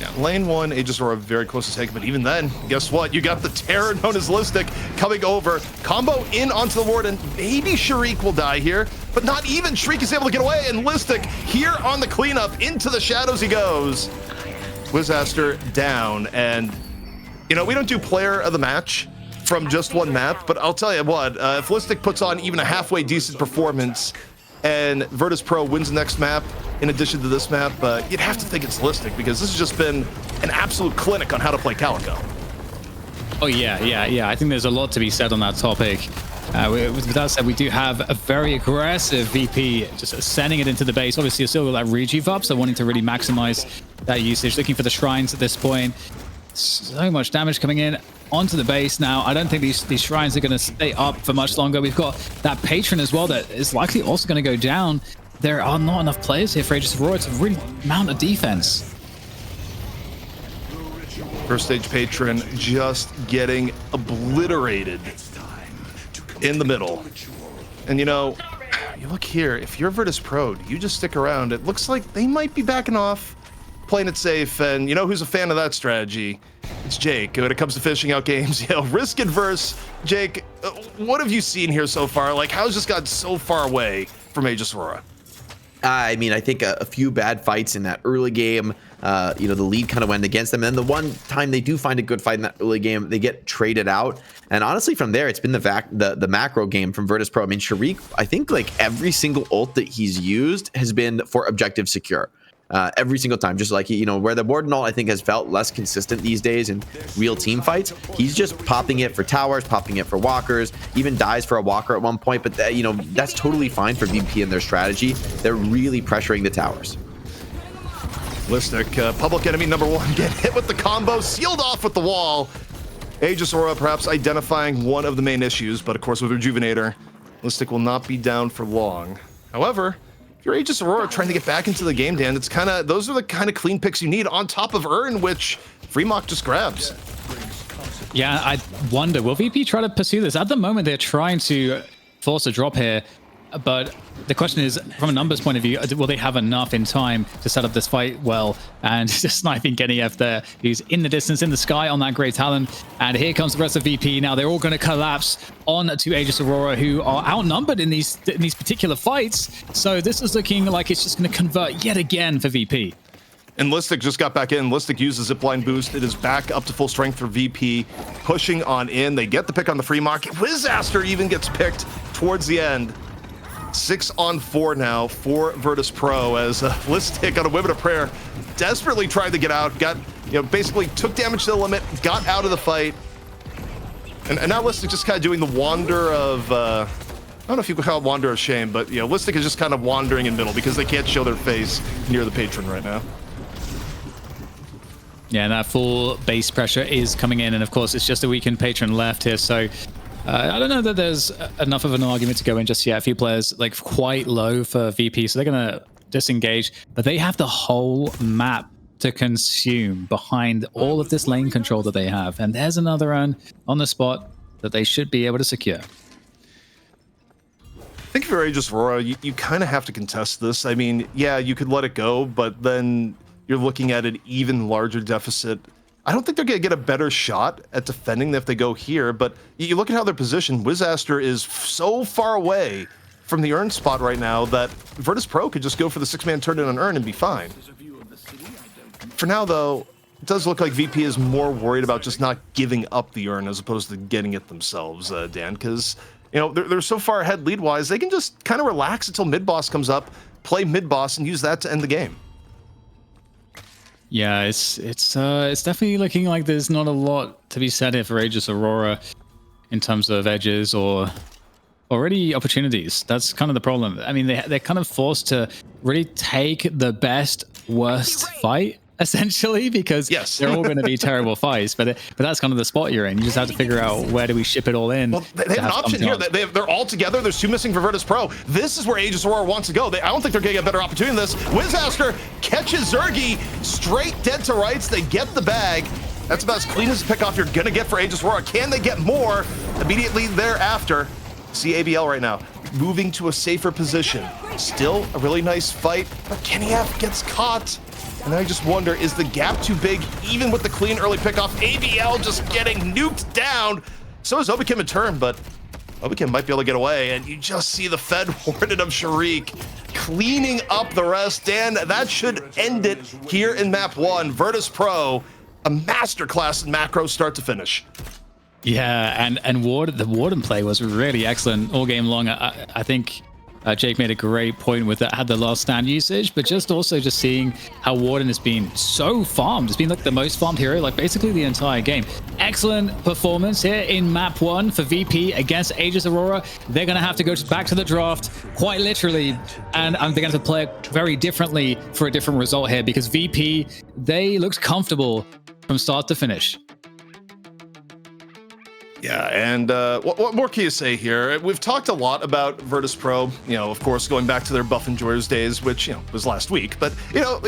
Yeah, lane 1, Aegis Aurora very close to take, but even then, guess what? You got the terror known as Listic coming over. Combo in onto the ward, and maybe Sharik will die here, but not even. Sharik is able to get away, and Listic here on the cleanup. Into the shadows he goes. Wizaster down, and we don't do player of the match from just one map, but I'll tell you what, if Listic puts on even a halfway decent performance and Virtus.Pro wins the next map, in addition to this map, you'd have to think it's Listic, because this has just been an absolute clinic on how to play Calico. Oh, yeah. I think there's a lot to be said on that topic. With that said, we do have a very aggressive VP just sending it into the base. Obviously, you're still got that Rejuve up, so wanting to really maximize that usage, looking for the shrines at this point. So much damage coming in onto the base now. I don't think these shrines are going to stay up for much longer. We've got that patron as well that is likely also going to go down. There are not enough players here for Aegis Aurora to really mount a defense. First stage patron just getting obliterated in the middle. And you know, you look here, if you're Virtus.Pro, you just stick around. It looks like they might be backing off, playing it safe, and you know who's a fan of that strategy? It's Jake. When it comes to fishing out games, you know, risk adverse. Jake, what have you seen here so far? Like, how's this gotten so far away from Aegis Aurora? I mean, I think a few bad fights in that early game, you know, the lead kind of went against them. And then the one time they do find a good fight in that early game, they get traded out. And honestly, from there, it's been the macro game from Virtus.Pro. I mean, Sharik, I think like every single ult that he's used has been for objective secure. Every single time, just like, you know, where the Warden ult I think has felt less consistent these days in real team fights, he's just popping it for towers, popping it for walkers, even dies for a walker at one point. But that, you know, that's totally fine for VP and their strategy. They're really pressuring the towers. Listic, public enemy number one, get hit with the combo, sealed off with the wall. Aegis Aurora perhaps identifying one of the main issues, but of course with Rejuvenator, Listic will not be down for long. However, your Aegis Aurora trying to get back into the game, Dan, it's kind of, those are the kind of clean picks you need on top of Urn, which Freemock just grabs. Yeah, I wonder, will VP try to pursue this? At the moment, they're trying to force a drop here, but the question is, from a numbers point of view, will they have enough in time to set up this fight well? And just sniping Geneyev there, who's in the distance, in the sky on that Great Talon. And here comes the rest of VP. Now they're all going to collapse on to Aegis Aurora, who are outnumbered in these particular fights. So this is looking like it's just going to convert yet again for VP. And Listic just got back in. Listic uses zipline boost. It is back up to full strength for VP, pushing on in. They get the pick on the Freemock. Wizaster even gets picked towards the end. 6-on-4 now for Virtus.Pro as Listic on a Women of Prayer desperately tried to get out, got, you know, basically took damage to the limit, got out of the fight. And now Listic just kind of doing the wander of, I don't know if you could call it wander of shame, but, you know, Listic is just kind of wandering in middle because they can't show their face near the patron right now. Yeah, and that full base pressure is coming in, and of course it's just a weakened patron left here, so I don't know that there's enough of an argument to go in just yet. A few players like quite low for VP, so they're going to disengage, but they have the whole map to consume behind all of this lane control that they have. And there's another run on the spot that they should be able to secure. I think if you're Aegis Aurora, you kind of have to contest this. I mean, yeah, you could let it go, but then you're looking at an even larger deficit. I don't think they're going to get a better shot at defending if they go here, but you look at how they're positioned. Wizaster is so far away from the Urn spot right now that Virtus.Pro could just go for the 6-man turn in on Urn and be fine. For now, though, it does look like VP is more worried about just not giving up the Urn as opposed to getting it themselves, Dan, because, you know, they're so far ahead lead-wise, they can just kind of relax until mid-boss comes up, play mid-boss, and use that to end the game. Yeah, it's definitely looking like there's not a lot to be said here for Aegis Aurora in terms of edges or already opportunities. That's kind of the problem. I mean, they're kind of forced to really take the best, worst fight, essentially, because yes, they're all going to be terrible fights. But that's kind of the spot you're in. You just have to figure out where do we ship it all in. Well, they have an option here. They're all together. There's 2 missing for Virtus.Pro. This is where Aegis Aurora wants to go. I don't think they're getting a better opportunity than this. Wizaster catches Zergy straight dead to rights. They get the bag. That's about as clean as a pick-off you're going to get for Aegis Aurora. Can they get more immediately thereafter? See ABL right now moving to a safer position. Still a really nice fight, but Geneyev gets caught. And I just wonder, is the gap too big, even with the clean early pickoff? ABL just getting nuked down. So is Obikim in turn, but Obikim might be able to get away. And you just see the Fed Warden of Sharik cleaning up the rest. Dan, that should end it here in map 1. Virtus.Pro, a masterclass in macro start to finish. Yeah, and the Warden play was really excellent all game long. I think Jake made a great point with that, had the last stand usage, but just seeing how Warden has been so farmed. It's been like the most farmed hero, like basically the entire game. Excellent performance here in map 1 for VP against Aegis Aurora. They're going to have to go back to the draft, quite literally, and they're going to play very differently for a different result here, because VP, they looked comfortable from start to finish. Yeah, and what more can you say here? We've talked a lot about Virtus.Pro, you know, of course, going back to their Buff Enjoyers days, which, you know, was last week. But, you know,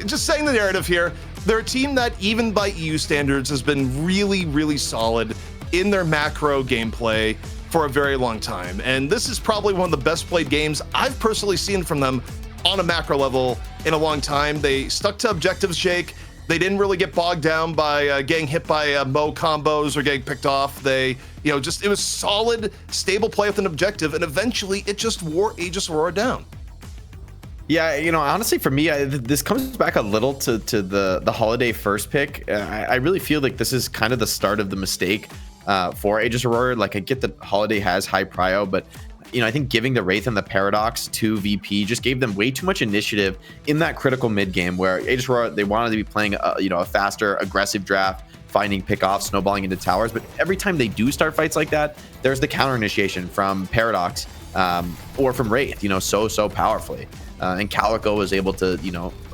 just saying the narrative here, they're a team that, even by EU standards, has been really, really solid in their macro gameplay for a very long time. And this is probably one of the best played games I've personally seen from them on a macro level in a long time. They stuck to objectives, Jake. They didn't really get bogged down by getting hit by Mo combos or getting picked off. They, it was solid, stable play with an objective, and eventually it just wore Aegis Aurora down. Yeah, honestly, for me, this comes back a little to the holiday first pick. I really feel like this is kind of the start of the mistake for Aegis Aurora. Like, I get that holiday has high prio, but I think giving the Wraith and the Paradox to VP just gave them way too much initiative in that critical mid game where Aegis Aurora, they wanted to be playing a faster, aggressive draft, finding pickoffs, snowballing into towers. But every time they do start fights like that, there's the counter initiation from Paradox or from Wraith, so powerfully. And Calico was able to,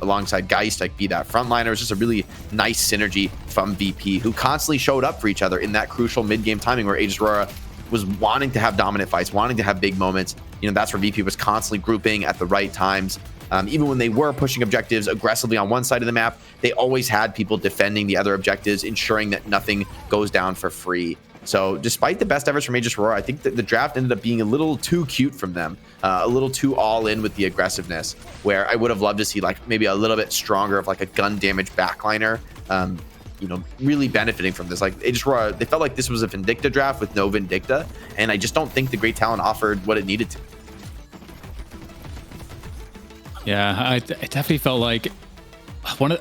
alongside Geist, like, be that frontliner. It was just a really nice synergy from VP, who constantly showed up for each other in that crucial mid-game timing where Aegis Aurora was wanting to have dominant fights, wanting to have big moments. That's where VP was constantly grouping at the right times. Even when they were pushing objectives aggressively on one side of the map, they always had people defending the other objectives, ensuring that nothing goes down for free. So despite the best efforts from Aegis Aurora, I think that the draft ended up being a little too cute from them, a little too all in with the aggressiveness, where I would have loved to see like maybe a little bit stronger of like a gun damage backliner, really benefiting from this. Like Aegis Aurora, they felt like this was a Vindicta draft with no Vindicta, and I just don't think the Great Talent offered what it needed to. Yeah, it definitely felt like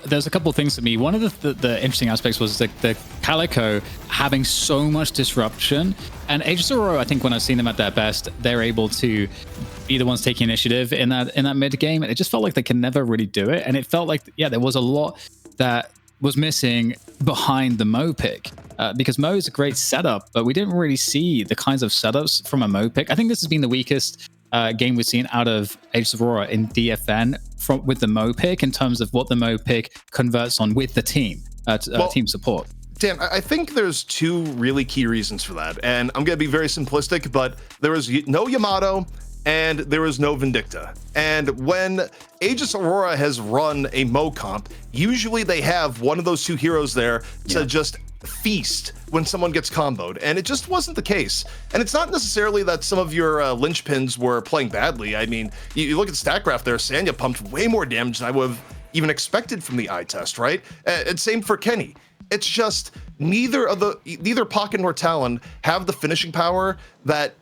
there's a couple of things to me. One of the interesting aspects was the Calico having so much disruption, and Aegis Aurora, I think when I've seen them at their best, they're able to be the ones taking initiative in that mid game, and it just felt like they can never really do it. And it felt like there was a lot that was missing behind the Mo pick, because Mo is a great setup, but we didn't really see the kinds of setups from a Mo pick. I think this has been the weakest game we've seen out of Aegis Aurora in DFN with the Mo pick, in terms of what the Mo pick converts on with the team, team support. Dan, I think there's two really key reasons for that, and I'm going to be very simplistic, but there was no Yamato and there was no Vindicta. And when Aegis Aurora has run a Mo comp, usually they have one of those two heroes there to just feast when someone gets comboed, and it just wasn't the case. And it's not necessarily that some of your linchpins were playing badly. I mean, you look at the stat graph there, Sanya pumped way more damage than I would have even expected from the eye test, right? And same for Kenny. It's just neither Pocket nor Talon have the finishing power that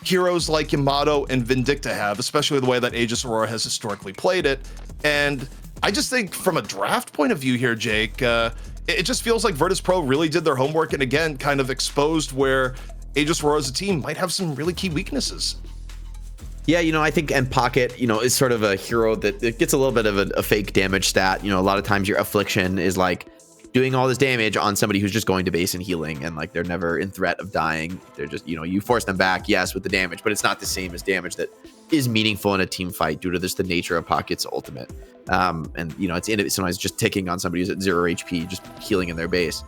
heroes like Yamato and Vindicta have, especially the way that Aegis Aurora has historically played it. And I just think from a draft point of view here, Jake, it just feels like Virtus.Pro really did their homework and again kind of exposed where Aegis Aurora as a team might have some really key weaknesses. Yeah, I think and Pocket, is sort of a hero that it gets a little bit of a fake damage stat. A lot of times your affliction is like doing all this damage on somebody who's just going to base and healing, and like they're never in threat of dying. They're just, you force them back, yes, with the damage, but it's not the same as damage that is meaningful in a team fight due to this the nature of Pocket's ultimate. And it's sometimes just ticking on somebody who's at 0 HP, just healing in their base.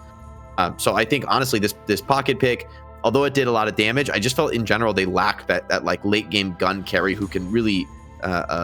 So I think honestly this Pocket pick, although it did a lot of damage, I just felt in general they lacked that like late game gun carry who can really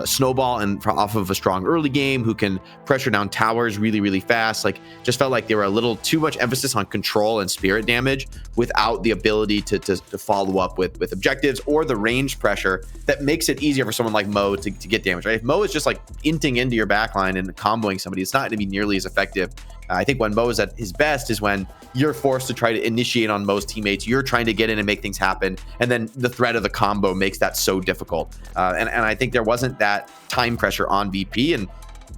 snowball and off of a strong early game, who can pressure down towers really, really fast. Like, just felt like they were a little too much emphasis on control and spirit damage without the ability to follow up with objectives or the range pressure that makes it easier for someone like Mo to get damage, right? If Mo is just like inting into your backline and comboing somebody, it's not going to be nearly as effective. I think when Mo is at his best is when you're forced to try to initiate on Mo's teammates. You're trying to get in and make things happen. And then the threat of the combo makes that so difficult. And I think there wasn't that time pressure on VP. And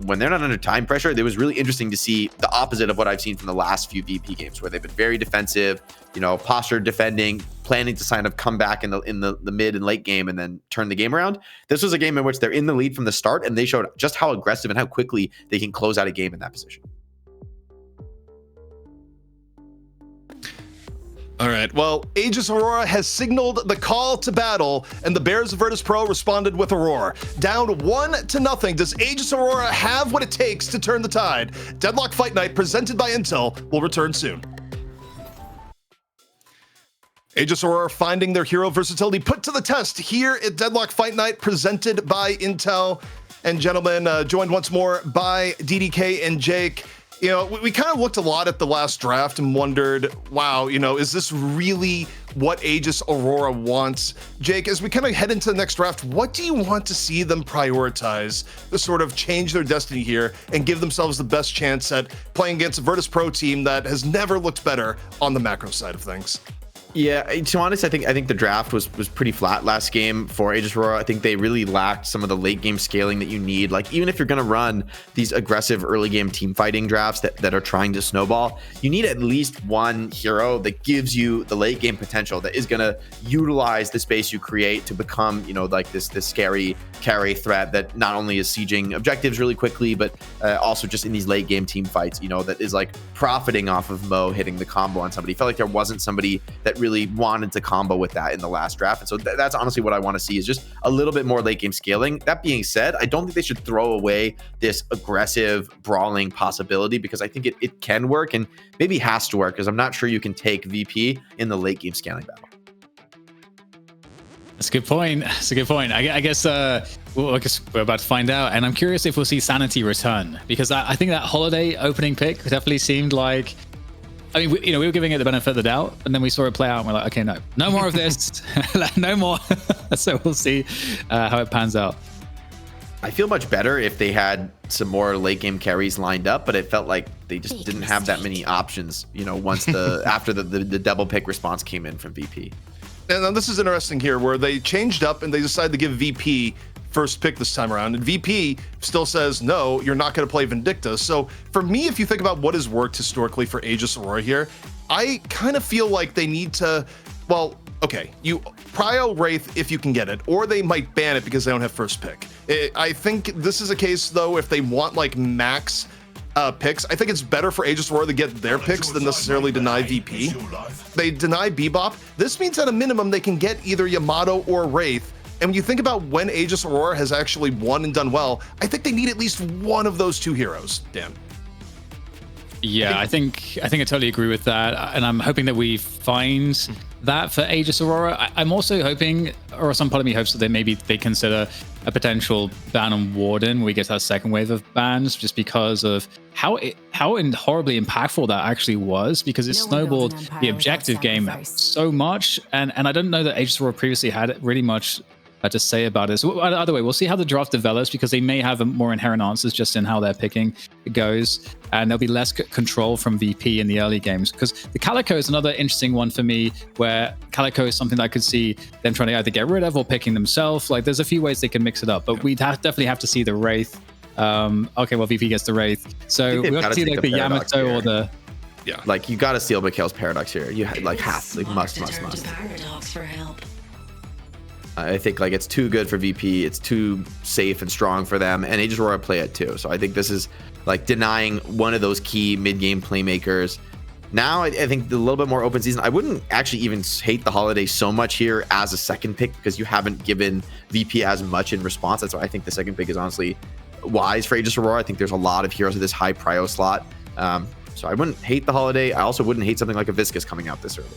when they're not under time pressure, it was really interesting to see the opposite of what I've seen from the last few VP games, where they've been very defensive, posture defending, planning to kind of come back in the mid and late game and then turn the game around. This was a game in which they're in the lead from the start, and they showed just how aggressive and how quickly they can close out a game in that position. All right, well, Aegis Aurora has signaled the call to battle, and the Bears of Virtus.Pro responded with Aurora. Down 1-0, does Aegis Aurora have what it takes to turn the tide? Deadlock Fight Night, presented by Intel, will return soon. Aegis Aurora finding their hero versatility put to the test here at Deadlock Fight Night, presented by Intel. And gentlemen, joined once more by DDK and Jake. You know, we kind of looked a lot at the last draft and wondered, wow, you know, is this really what Aegis Aurora wants? Jake, as we kind of head into the next draft, what do you want to see them prioritize to sort of change their destiny here and give themselves the best chance at playing against a Virtus.Pro team that has never looked better on the macro side of things? Yeah, to be honest, I think the draft was pretty flat last game for Aegis Aurora. I think they really lacked some of the late game scaling that you need. Like, even if you're going to run these aggressive early game team fighting drafts that are trying to snowball, you need at least one hero that gives you the late game potential, that is going to utilize the space you create to become, you know, like this scary carry threat that not only is sieging objectives really quickly, but also just in these late game team fights, you know, that is like profiting off of Mo hitting the combo on somebody. Felt like there wasn't somebody that really wanted to combo with that in the last draft. And so that's honestly what I want to see, is just a little bit more late game scaling. That being said, I don't think they should throw away this aggressive brawling possibility, because I think it can work and maybe has to work, because I'm not sure you can take VP in the late game scaling battle. That's a good point. That's a good point. I guess I guess we're about to find out, and I'm curious if we'll see Sanity return, because I think that holiday opening pick definitely seemed like, I mean, we were giving it the benefit of the doubt, and then we saw it play out, and we're like, okay, no more of this, no more. So we'll see how it pans out. I feel much better if they had some more late game carries lined up, but it felt like they just didn't have that many options, you know, once after the double pick response came in from VP. And this is interesting here, where they changed up and they decided to give VP first pick this time around, and VP still says, no, you're not going to play Vindicta. So for me, if you think about what has worked historically for Aegis Aurora here, I kind of feel like they need to, well, okay, you prio Wraith if you can get it, or they might ban it because they don't have first pick. I think this is a case, though, if they want like max picks, I think it's better for Aegis Aurora to get their picks than necessarily deny VP. They deny Bebop. This means at a minimum they can get either Yamato or Wraith. And when you think about when Aegis Aurora has actually won and done well, I think they need at least one of those two heroes, Dan. Yeah, I think I totally agree with that, and I'm hoping that we find that for Aegis Aurora. I'm also hoping, or some part of me hopes, that they consider a potential ban on Warden when we get to that second wave of bans, just because of how horribly impactful that actually was, because it snowballed the objective game so much, and I don't know that Aegis Aurora previously had really much to say about it. So either way, we'll see how the draft develops, because they may have more inherent answers just in how their picking goes, and there'll be less control from VP in the early games. Because the Calico is another interesting one for me, where Calico is something that I could see them trying to either get rid of or picking themselves. Like, there's a few ways they can mix it up, but we'd definitely have to see the Wraith. Okay, well, VP gets the Wraith, so we have to see like the Yamato here, or the like, you got to steal Mikhail's Paradox here. You like have like must. Paradox for help. I think like it's too good for VP. It's too safe and strong for them, and Aegis Aurora play it too. So I think this is like denying one of those key mid-game playmakers. Now I think a little bit more open season. I wouldn't actually even hate the holiday so much here as a second pick, because you haven't given VP as much in response. That's why I think the second pick is honestly wise for Aegis Aurora. I think there's a lot of heroes at this high prio slot. So I wouldn't hate the holiday. I also wouldn't hate something like a Viscus coming out this early.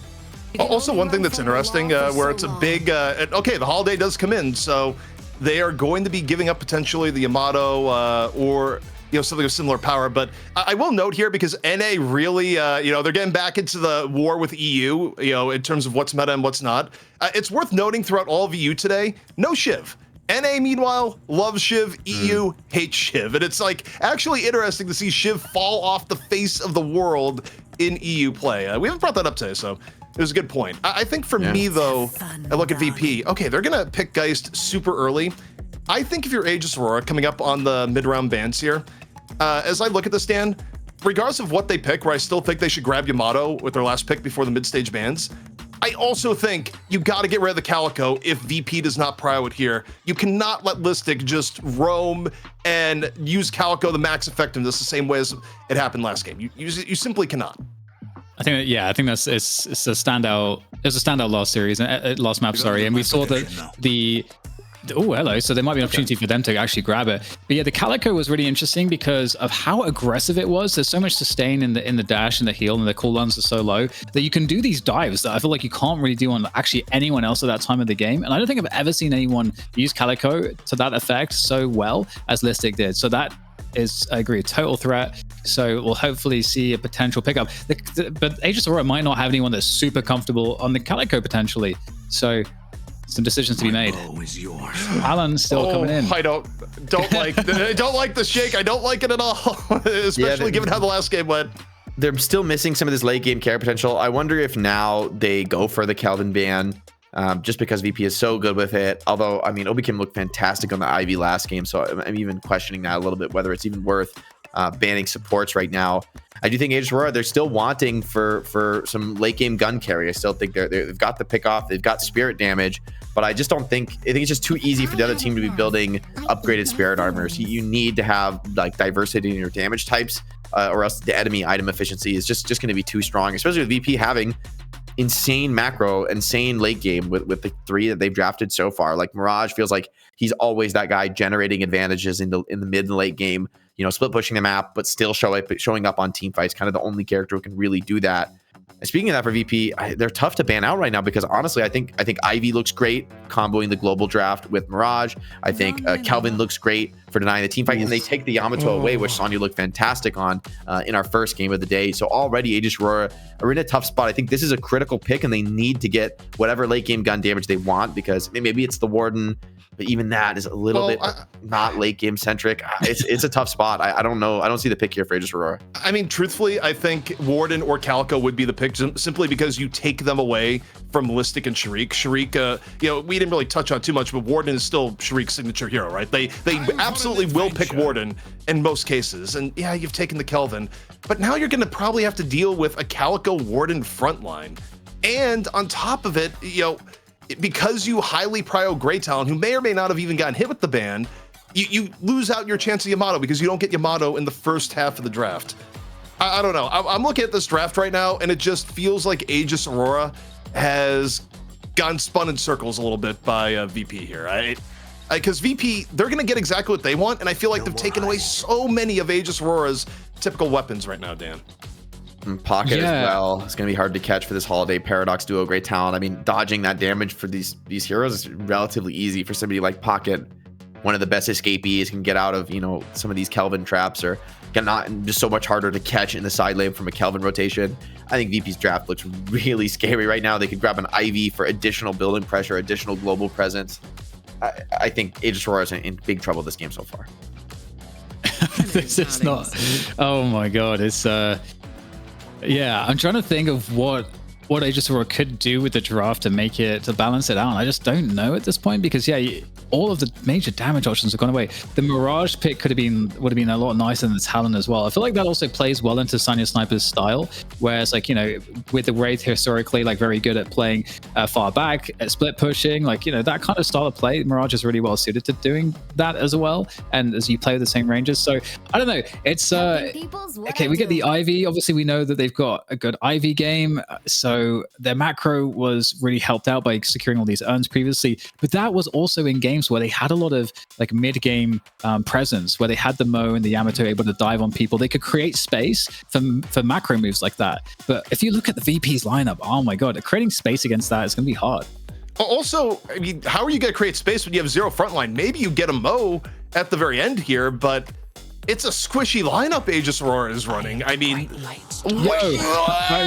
Also, one thing that's interesting, where it's a big, okay, the holiday does come in, so they are going to be giving up potentially the Yamato or, you know, something of similar power. But I will note here, because NA really, you know, they're getting back into the war with EU, you know, in terms of what's meta and what's not. It's worth noting throughout all of EU today, no Shiv. NA, meanwhile, loves Shiv. EU hates Shiv. And it's like actually interesting to see Shiv fall off the face of the world in EU play. We haven't brought that up today, so it was a good point. I think for me, though, I look at VP. Okay, they're going to pick Geist super early. I think if you're Aegis Aurora coming up on the mid-round bans here, as I look at this, Dan, regardless of what they pick, where I still think they should grab Yamato with their last pick before the mid-stage bans, I also think you got to get rid of the Calico if VP does not prio it here. You cannot let Listic just roam and use Calico the max effectiveness the same way as it happened last game. You simply cannot. I think that's it's a standout. It's a standout last series, last map. Sorry, and we saw that the. Oh, hello. So there might be an opportunity for them to actually grab it. But yeah, the Calico was really interesting because of how aggressive it was. There's so much sustain in the dash and the heal, and the cooldowns are so low that you can do these dives that I feel like you can't really do on actually anyone else at that time of the game. And I don't think I've ever seen anyone use Calico to that effect so well as Listic did. So that is, I agree, a total threat. So we'll hopefully see a potential pickup. But Aegis Aurora might not have anyone that's super comfortable on the Calico potentially. So some decisions to be made. Alan's still coming in. I don't like the shake. I don't like it at all, especially given how the last game went. They're still missing some of this late game carry potential. I wonder if now they go for the Kelvin ban, just because VP is so good with it. Although, I mean, Obi-Kim looked fantastic on the Ivy last game, so I'm even questioning now a little bit whether it's even worth banning supports right now. I do think Aegis Aurora, they're still wanting for some late game gun carry. I still think they've got the pick off, they've got spirit damage, but I just don't think, I think it's just too easy for the other team to be building upgraded spirit armors. You need to have like diversity in your damage types, or else the enemy item efficiency is just going to be too strong, especially with VP having insane macro, insane late game with the 3 that they've drafted so far. Like Mirage feels like he's always that guy generating advantages in the mid and late game, you know, split pushing the map, but still showing up on team fights. Kind of the only character who can really do that. And speaking of that for VP, they're tough to ban out right now because honestly, I think Ivy looks great comboing the global draft with Mirage. I think Kelvin looks great for denying the team fight, and they take the Yamato away, which Sonya looked fantastic on in our first game of the day. So already Aegis Aurora are in a tough spot. I think this is a critical pick, and they need to get whatever late game gun damage they want, because maybe it's the Warden, but even that is a little bit not late game centric. It's a tough spot. I don't know. I don't see the pick here for Aegis Aurora. I mean, truthfully, I think Warden or Calico would be the pick simply because you take them away from Listic and Shariq. Shariq, you know, we didn't really touch on too much, but Warden is still Shariq's signature hero, right? They absolutely will pick Warden in most cases. And yeah, you've taken the Kelvin, but now you're going to probably have to deal with a Calico Warden frontline. And on top of it, you know, because you highly prio Grey Talon, who may or may not have even gotten hit with the ban, you lose out your chance of Yamato because you don't get Yamato in the first half of the draft. I don't know. I'm looking at this draft right now, and it just feels like Aegis Aurora has gone spun in circles a little bit by VP here. Because VP, they're going to get exactly what they want, and I feel like they've taken away so many of Aegis Aurora's typical weapons right now, Dan. Pocket as well. It's going to be hard to catch for this holiday. Paradox duo, Great Talent. I mean, dodging that damage for these heroes is relatively easy for somebody like Pocket. One of the best escapees, can get out of, you know, some of these Kelvin traps, or not just so much harder to catch in the side lane from a Kelvin rotation. I think VP's draft looks really scary right now. They could grab an Ivy for additional building pressure, additional global presence. I think Aegis Aurora is in big trouble this game so far. This is not. Oh my god, it's yeah, I'm trying to think of what Aegis Aurora could do with the draft to balance it out. I just don't know at this point, because all of the major damage options have gone away. The Mirage pick would have been a lot nicer than the Talon as well. I feel like that also plays well into Sonya Sniper's style, whereas like, you know, with the Wraith historically like very good at playing far back, at split pushing, like, you know, that kind of style of play, Mirage is really well suited to doing that as well, and as you play with the same ranges. So I don't know, it's okay, we get the Ivy. Obviously we know that they've got a good Ivy game, so their macro was really helped out by securing all these urns previously, but that was also in games where they had a lot of like mid-game presence, where they had the Mo and the Yamato able to dive on people. They could create space for macro moves like that. But if you look at the VP's lineup, oh my god, creating space against that is going to be hard. Also, I mean, how are you going to create space when you have zero frontline? Maybe you get a Mo at the very end here, but it's a squishy lineup Aegis Aurora is running. I mean, I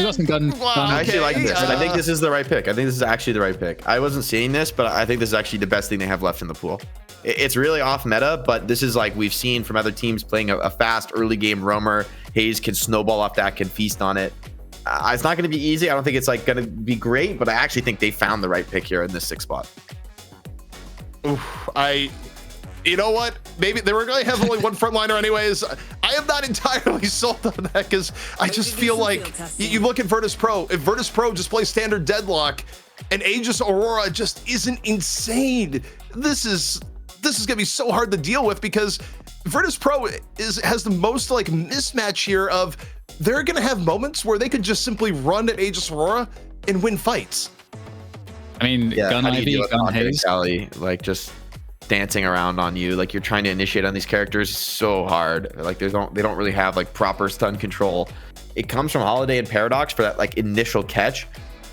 actually like this. I think this is the right pick. I think this is actually the right pick. I wasn't seeing this, but I think this is actually the best thing they have left in the pool. It's really off meta, but this is like we've seen from other teams playing a fast early game roamer. Hayes can snowball off that, can feast on it. It's not going to be easy. I don't think it's like going to be great, but I actually think they found the right pick here in this 6th spot. Oof, you know what? Maybe they were going to have only one frontliner anyways. I am not entirely sold on that, because I just feel like you look at Virtus.Pro. If Virtus.Pro just plays standard Deadlock and Aegis Aurora just isn't insane, this is going to be so hard to deal with, because Virtus.Pro has the most like mismatch here of they're going to have moments where they could just simply run at Aegis Aurora and win fights. I mean, gun Ivy, gun Hayes, like just dancing around on you, like you're trying to initiate on these characters so hard. Like they don't really have like proper stun control. It comes from Holiday and Paradox for that like initial catch,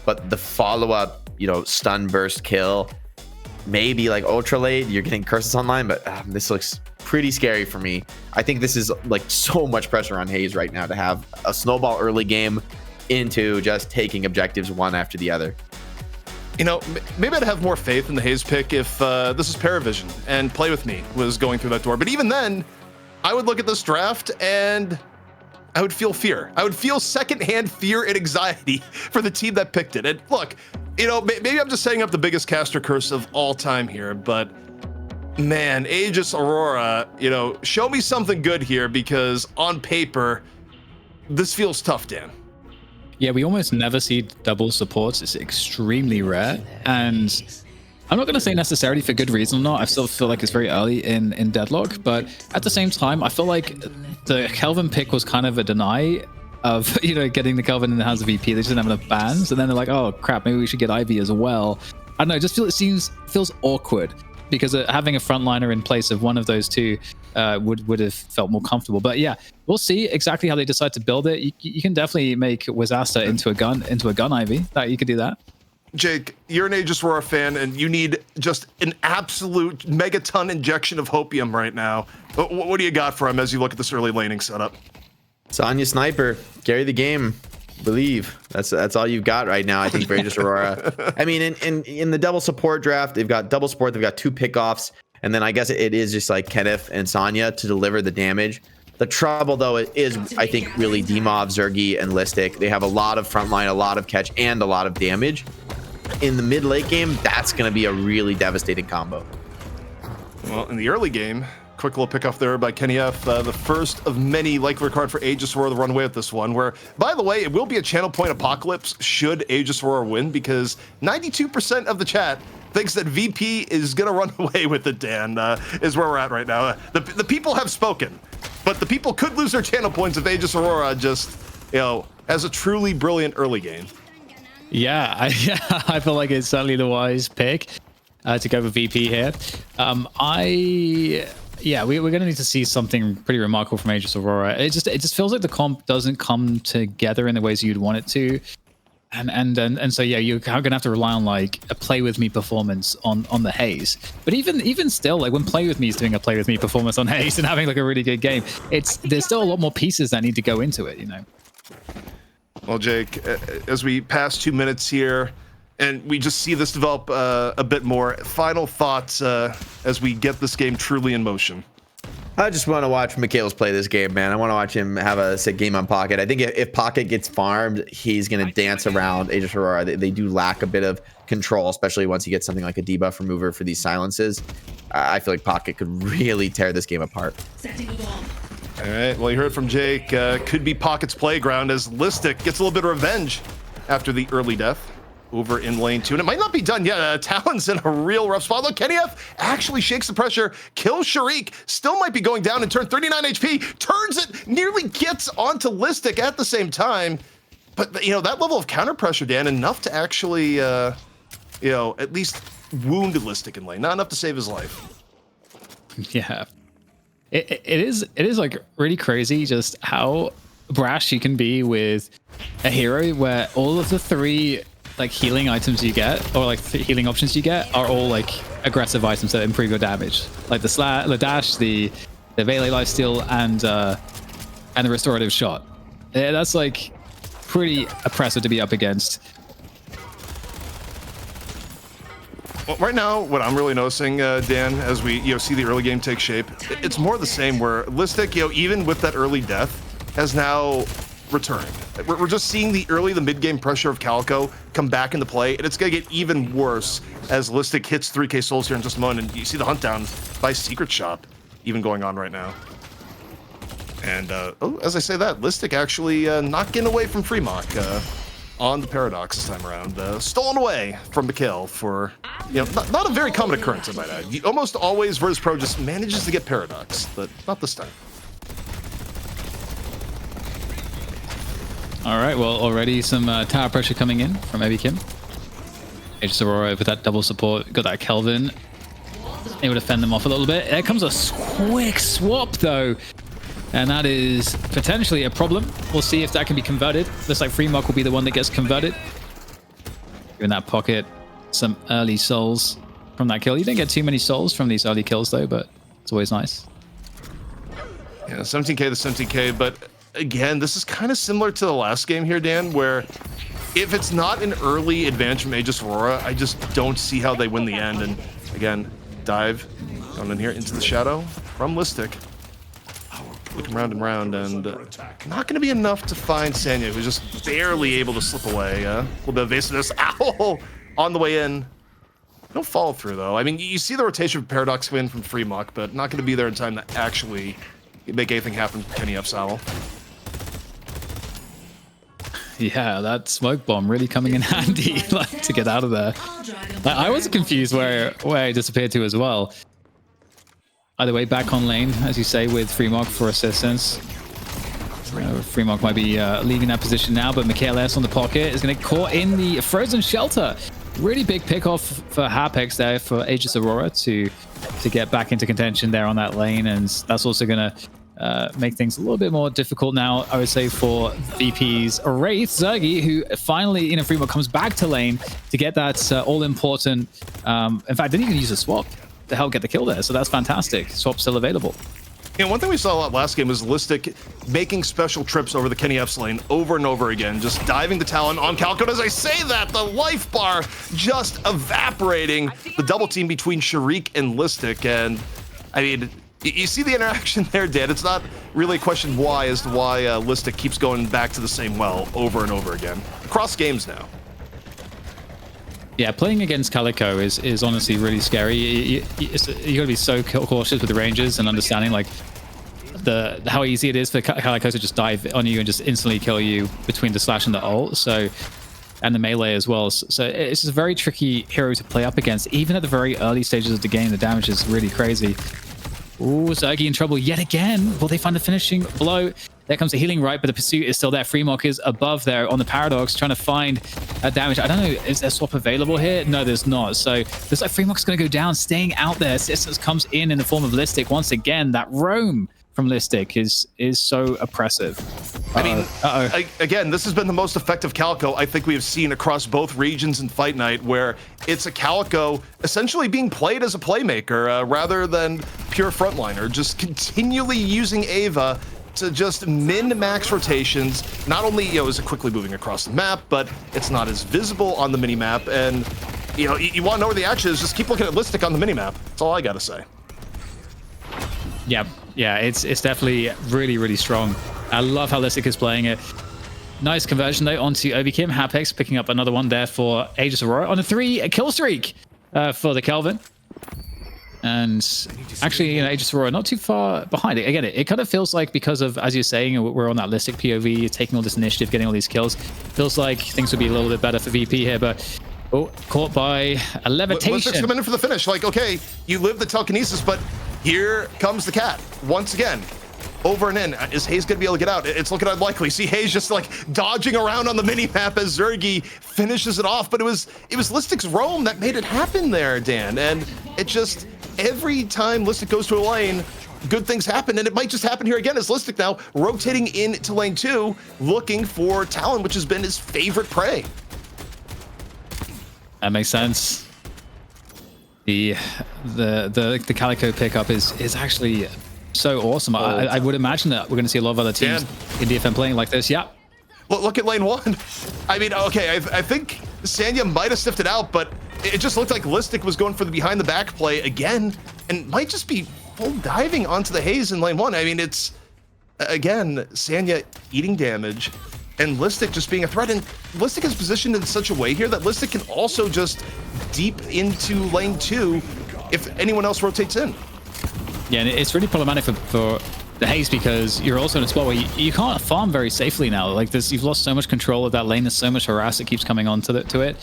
but the follow-up, you know, stun burst kill, maybe like ultra late, you're getting curses online, but this looks pretty scary for me. I think this is like so much pressure on Hayes right now to have a snowball early game into just taking objectives one after the other. You know, maybe I'd have more faith in the Hayes pick if this is Paravision and Play With Me was going through that door. But even then, I would look at this draft and I would feel fear. I would feel secondhand fear and anxiety for the team that picked it. And look, you know, maybe I'm just setting up the biggest caster curse of all time here, but man, Aegis Aurora, you know, show me something good here, because on paper, this feels tough, Dan. Yeah, we almost never see double supports. It's extremely rare. And I'm not going to say necessarily for good reason or not. I still feel like it's very early in Deadlock. But at the same time, I feel like the Kelvin pick was kind of a deny of, you know, getting the Kelvin in the hands of VP. They just didn't have enough bans. And then they're like, oh, crap, maybe we should get Ivy as well. I don't know, I just feel feels awkward, because having a frontliner in place of one of those two would have felt more comfortable. But yeah, we'll see exactly how they decide to build it. You can definitely make Wizasta into a gun Ivy. That you could do that. Jake, you're an Aegis Aurora fan, and you need just an absolute megaton injection of hopium right now. What do you got for him as you look at this early laning setup? Sonya Sniper, carry the game. Believe. That's all you've got right now, I think, for Aegis Aurora. I mean, in the double support draft, they've got double support, they've got 2 pickoffs, and then I guess it is just like Kenneth and Sonya to deliver the damage. The trouble, though, is I think really Dimov, Zergy, and Listic. They have a lot of frontline, a lot of catch, and a lot of damage. In the mid-late game, that's going to be a really devastating combo. Well, in the early game, quick little pick off there by Kenny F. The first of many likely card for Aegis Aurora to run away with this one, where, by the way, it will be a channel point apocalypse should Aegis Aurora win, because 92% of the chat thinks that VP is going to run away with it, Dan, is where we're at right now. The people have spoken, but the people could lose their channel points if Aegis Aurora just, you know, has a truly brilliant early game. Yeah, I feel like it's certainly the wise pick to go with VP here. We're going to need to see something pretty remarkable from Aegis Aurora. It just feels like the comp doesn't come together in the ways you'd want it to. And so yeah, you're going to have to rely on like a Play With Me performance on the Haze. But even still, like when Play With Me is doing a Play With Me performance on Haze and having like a really good game, there's still a lot more pieces that need to go into it, you know. Well, Jake, as we pass 2 minutes here and we just see this develop a bit more, final thoughts as we get this game truly in motion. I just want to watch Mikhails play this game, man. I want to watch him have a sick game on Pocket. I think if Pocket gets farmed, he's going to dance around Aegis Aurora. They do lack a bit of control, especially once you get something like a debuff remover for these silences. I feel like Pocket could really tear this game apart. Setting a bomb. All right, well, you heard from Jake. Could be Pocket's playground as Listic gets a little bit of revenge after the early death over in lane 2. And it might not be done yet. Talon's in a real rough spot. Look, Kenny F actually shakes the pressure, kills Sharik, still might be going down in turn, 39 HP, turns it, nearly gets onto Listic at the same time. But, you know, that level of counter pressure, Dan, enough to actually, you know, at least wound Listic in lane. Not enough to save his life. Yeah. It is like really crazy just how brash you can be with a hero where all of the 3 like healing items you get, or like healing options you get, are all like aggressive items that improve your damage, like the dash, the Melee lifesteal, and the restorative shot. Yeah, that's like pretty oppressive to be up against. Well, right now, what I'm really noticing, Dan, as we see the early game take shape, it's more the same. Where Listic, even with that early death, has now returned. We're just seeing the mid-game pressure of Calico come back into play, and it's gonna get even worse as Listic hits 3k souls here in just a moment, and you see the hunt down by Secret Shop even going on right now. And as I say that, Listic actually not getting away from Fremont on the Paradox this time around. Stolen away from Mikhail for, not a very common occurrence, I might add. Almost always Virtus.Pro just manages to get Paradox, but not this time. All right, well, already some tower pressure coming in from Abby Kim. Aegis Aurora with that double support, got that Kelvin. Able to fend them off a little bit. There comes a quick swap, though. And that is potentially a problem. We'll see if that can be converted. Looks like Fremont will be the one that gets converted. In that pocket, some early souls from that kill. You didn't get too many souls from these early kills, though, but it's always nice. Yeah, 17k to 17k, but again, this is kind of similar to the last game here, Dan, where if it's not an early advantage from Aegis Aurora, I just don't see how they win the end. And again, dive down in here into the shadow from Listic. Looking round and round, and not going to be enough to find Sanya, who's just barely able to slip away. A little bit of evasiveness. Ow! On the way in. No follow through, though. I mean, you see the rotation of Paradox win from Freemuck, but not going to be there in time to actually make anything happen for Kenny F. Saddle. Yeah, that smoke bomb really coming in handy, like, to get out of there. Like, I was confused where it disappeared to as well. Either way, back on lane, as you say, with Freemuck for assistance. Freemuck might be leaving that position now, but Michaelis on the pocket is going to get caught in the frozen shelter. Really big pick off for Hapex there for Aegis Aurora to get back into contention there on that lane, and that's also going to make things a little bit more difficult now, I would say, for VP's Wraith Zergy, who finally, Freemuck comes back to lane to get that all-important, in fact, didn't even use a swap to help get the kill there, so that's fantastic. Swap still available. Yeah, one thing we saw a lot last game was Listic making special trips over the Kenny F's lane over and over again, just diving the Talon on Calco. As I say that, the life bar just evaporating. The double team between Sharik and Listic, and I mean, you see the interaction there, Dan. It's not really a question why as to why Listic keeps going back to the same well over and over again. Across games now. Yeah, playing against Calico is honestly really scary. You gotta be so cautious with the ranges and understanding like how easy it is for Calico to just dive on you and just instantly kill you between the slash and the ult. So, and the melee as well. So it's just a very tricky hero to play up against. Even at the very early stages of the game, the damage is really crazy. Ooh, Zergy in trouble yet again. Will they find the finishing blow? There comes the healing right, but the pursuit is still there. Freemuck is above there on the Paradox, trying to find damage. I don't know, is there swap available here? No, there's not. So looks like Freemuck's going to go down, staying out there. Assistance comes in the form of Listic. Once again, that roam from Listic is so oppressive. I mean, again, this has been the most effective Calico I think we have seen across both regions in Fight Night, where it's a Calico essentially being played as a playmaker rather than pure frontliner, just continually using Ava to just min-max rotations. Not only is it quickly moving across the map, but it's not as visible on the mini-map. And you want to know where the action is, just keep looking at Listic on the mini-map. That's all I gotta say. Yeah, it's definitely really, really strong. I love how Listic is playing it. Nice conversion though onto Obi Kim. Hapex picking up another one there for Aegis Aurora on a 3 kill streak for the Kelvin. And actually, Aegis Aurora not too far behind. Again, it kind of feels like, because of, as you're saying, we're on that Listic POV, taking all this initiative, getting all these kills. Feels like things would be a little bit better for VP here, but caught by a levitation. Listic's coming in for the finish. Like, okay, you live the telekinesis, but here comes the cat once again. Over and in. Is Hayes going to be able to get out? It's looking unlikely. See Hayes just like dodging around on the mini-map as Zergy finishes it off, but it was Listic's roam that made it happen there, Dan. And it just, every time Listic goes to a lane, good things happen, and it might just happen here again as Listic now rotating into lane 2, looking for Talon, which has been his favorite prey. That makes sense. The Calico pickup is actually so awesome. I would imagine that we're going to see a lot of other teams in DFN playing like this. Yeah. Look at lane 1. I mean, okay, I think Sanya might have sniffed it out, but it just looked like Listic was going for the behind the back play again, and might just be full diving onto the Haze in lane 1. I mean, it's, again, Sanya eating damage and Listic just being a threat, and Listic is positioned in such a way here that Listic can also just deep into lane 2 if anyone else rotates in. Yeah, and it's really problematic for the Haze, because you're also in a spot where you can't farm very safely now. Like this, you've lost so much control of that lane. There's so much harass that keeps coming on to it.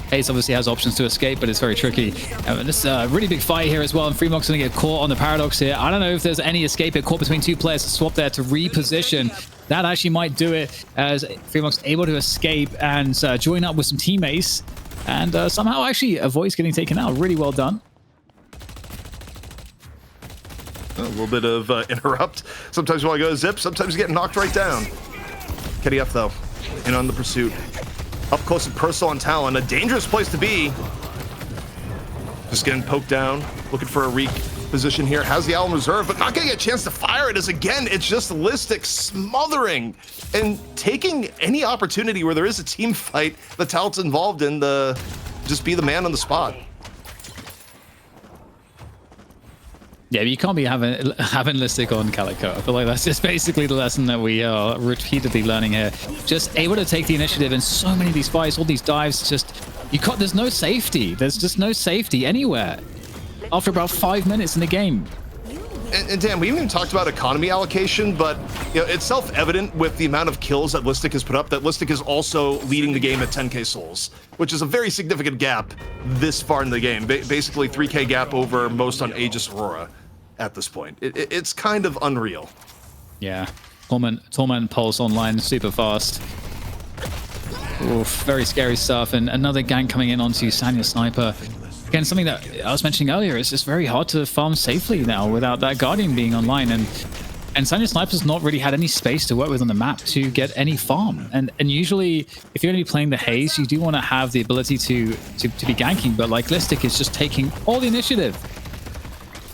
Haze obviously has options to escape, but it's very tricky. This is a really big fight here as well, and Freemuck's going to get caught on the Paradox here. I don't know if there's any escape. It caught between 2 players to swap there to reposition. That actually might do it, as Freemuck's able to escape and join up with some teammates, and somehow actually avoids getting taken out. Really well done. A little bit of interrupt. Sometimes you want to go zip, sometimes you get knocked right down. KDF though, in on the pursuit. Up close and personal on Talon, a dangerous place to be. Just getting poked down, looking for a position here, has the Owl in reserve, but not getting a chance to fire it, as again, it's just Listic smothering and taking any opportunity where there is a team fight the Talent's involved in to just be the man on the spot. Yeah, you can't be having Listic on Calico. I feel like that's just basically the lesson that we are repeatedly learning here. Just able to take the initiative in so many of these fights, all these dives, just you can't. There's no safety. There's just no safety anywhere. After about 5 minutes in the game. And Dan, we haven't even talked about economy allocation, but you know, it's self-evident with the amount of kills that Listic has put up that Listic is also leading the game at 10k souls, which is a very significant gap this far in the game. Basically 3k gap over most on Aegis Aurora at this point. It's kind of unreal. Yeah, Torment pulse online super fast. Oof, very scary stuff. And another gank coming in onto Sanya Sniper. Again, something that I was mentioning earlier, is just very hard to farm safely now without that Guardian being online. And Sanya Sniper's not really had any space to work with on the map to get any farm. And usually, if you're going to be playing the Haze, you do want to have the ability to be ganking. But like Listic is just taking all the initiative.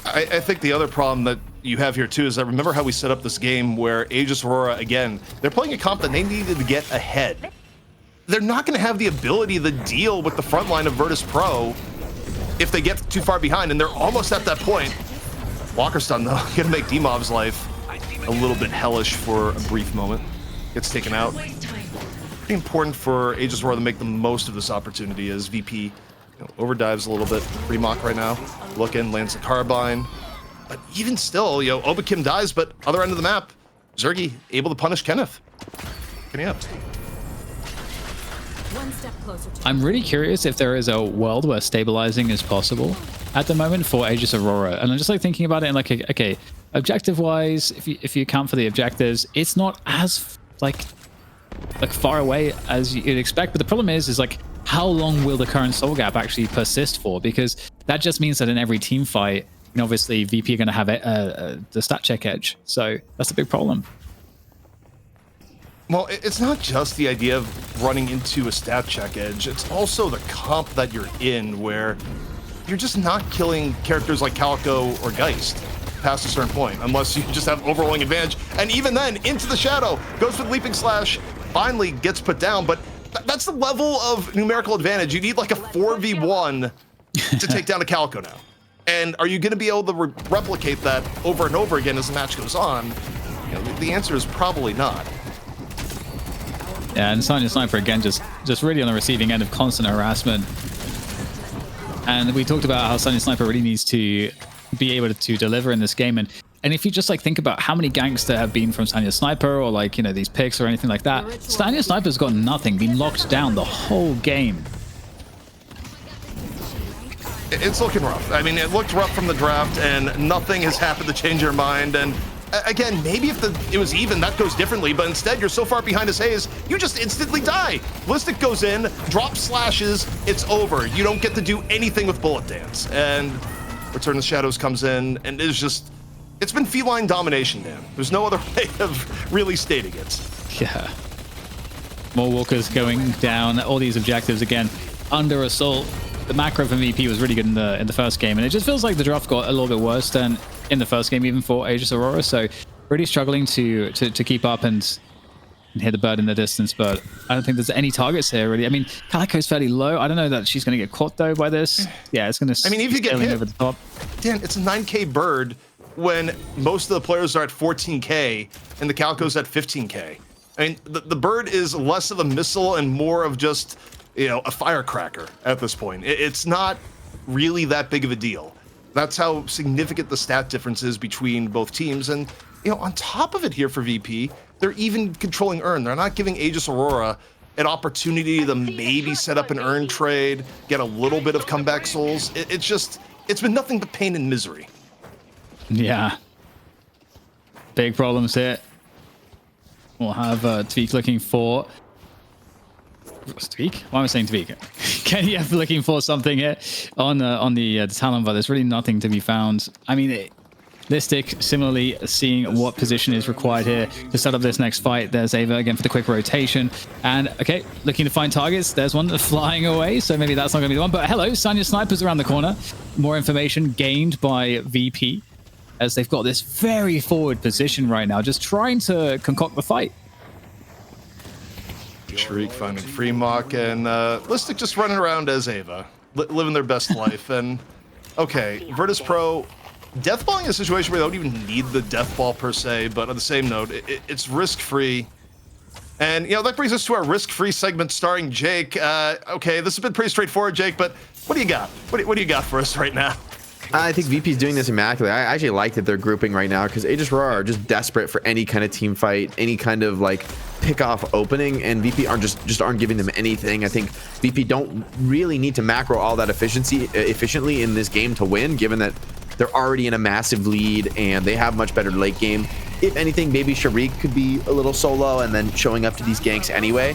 I think the other problem that you have here too is I remember how we set up this game where Aegis Aurora, again, they're playing a comp that they needed to get ahead. They're not going to have the ability to deal with the front line of Virtus.Pro if they get too far behind, and they're almost at that point. Walker's done though, gonna make D-Mob's life a little bit hellish for a brief moment. Gets taken out. Pretty important for Aegis Aurora to make the most of this opportunity as VP overdives a little bit. Remock right now, looking, lands the carbine. But even still, Obakim dies, but other end of the map, Zergy able to punish Kenneth. Getting up. One step closer to I'm really curious if there is a world where stabilizing is possible at the moment for Aegis Aurora. And I'm just like thinking about it and like, okay, objective-wise, if you account for the objectives, it's not as like far away as you'd expect. But the problem is like, how long will the current soul gap actually persist for? Because that just means that in every team fight, obviously VP are going to have the stat check edge. So that's a big problem. Well, it's not just the idea of running into a stat check edge. It's also the comp that you're in where you're just not killing characters like Calico or Geist past a certain point, unless you just have overwhelming advantage. And even then, into the shadow, goes for the Leaping Slash, finally gets put down, but that's the level of numerical advantage. You need like a 4v1 to take down a Calico now. And are you going to be able to replicate that over and over again as the match goes on? The answer is probably not. Yeah, and Sanya Sniper again, just really on the receiving end of constant harassment. And we talked about how Sanya Sniper really needs to be able to deliver in this game. And if you just like think about how many ganks there have been from Sanya Sniper or like, these picks or anything like that, Sanya Sniper's got nothing, been locked down the whole game. It's looking rough. I mean, it looked rough from the draft and nothing has happened to change your mind. And again, maybe if it was even, that goes differently, but instead you're so far behind his Haze, you just instantly die. Listic goes in, drops slashes, it's over. You don't get to do anything with Bullet Dance. And Return of the Shadows comes in, and it's been feline domination, Dan. There's no other way of really stating it. Yeah. More walkers going down, all these objectives again, under assault. The macro from VP was really good in the first game, and it just feels like the draft got a little bit worse than in the first game, even for Aegis Aurora. So really struggling to keep up and hit the bird in the distance. But I don't think there's any targets here really. I mean, Calico's fairly low. I don't know that she's going to get caught though by this. Yeah, it's going to. I mean, if you get hit over the top, Dan, it's a 9k bird when most of the players are at 14k and the Calico's at 15k. I mean, the bird is less of a missile and more of just a firecracker at this point. It's not really that big of a deal. That's how significant the stat difference is between both teams. And, on top of it here for VP, they're even controlling Earn. They're not giving Aegis Aurora an opportunity to maybe set up an Earn trade, get a little bit of comeback souls. It's been nothing but pain and misery. Yeah. Big problems here. We'll have Tweak looking for... Tweak? Why am I saying Tweak? Kenyev looking for something here on the Talon, but there's really nothing to be found. I mean, Listic similarly seeing what position is required here to set up this next fight. There's Ava again for the quick rotation. And okay, looking to find targets. There's one flying away, so maybe that's not going to be the one. But hello, Sanya Sniper's around the corner. More information gained by VP as they've got this very forward position right now, just trying to concoct the fight. Shriek finding Freemock and Listic just running around as Ava, living their best life. And okay, Virtus.Pro deathballing a situation where they don't even need the death ball per se, but on the same note, it's risk-free. And, you know, that brings us to our risk-free segment starring Jake. Okay, this has been pretty straightforward, Jake, but what do you got? What do you got for us right now? I think VP's doing this immaculately. I actually like that they're grouping right now because Aegis Aurora are just desperate for any kind of team fight, any kind of like pick-off opening, and VP aren't giving them anything. I think VP don't really need to macro all that efficiently in this game to win, given that they're already in a massive lead and they have much better late game. If anything, maybe Shriek could be a little solo and then showing up to these ganks anyway.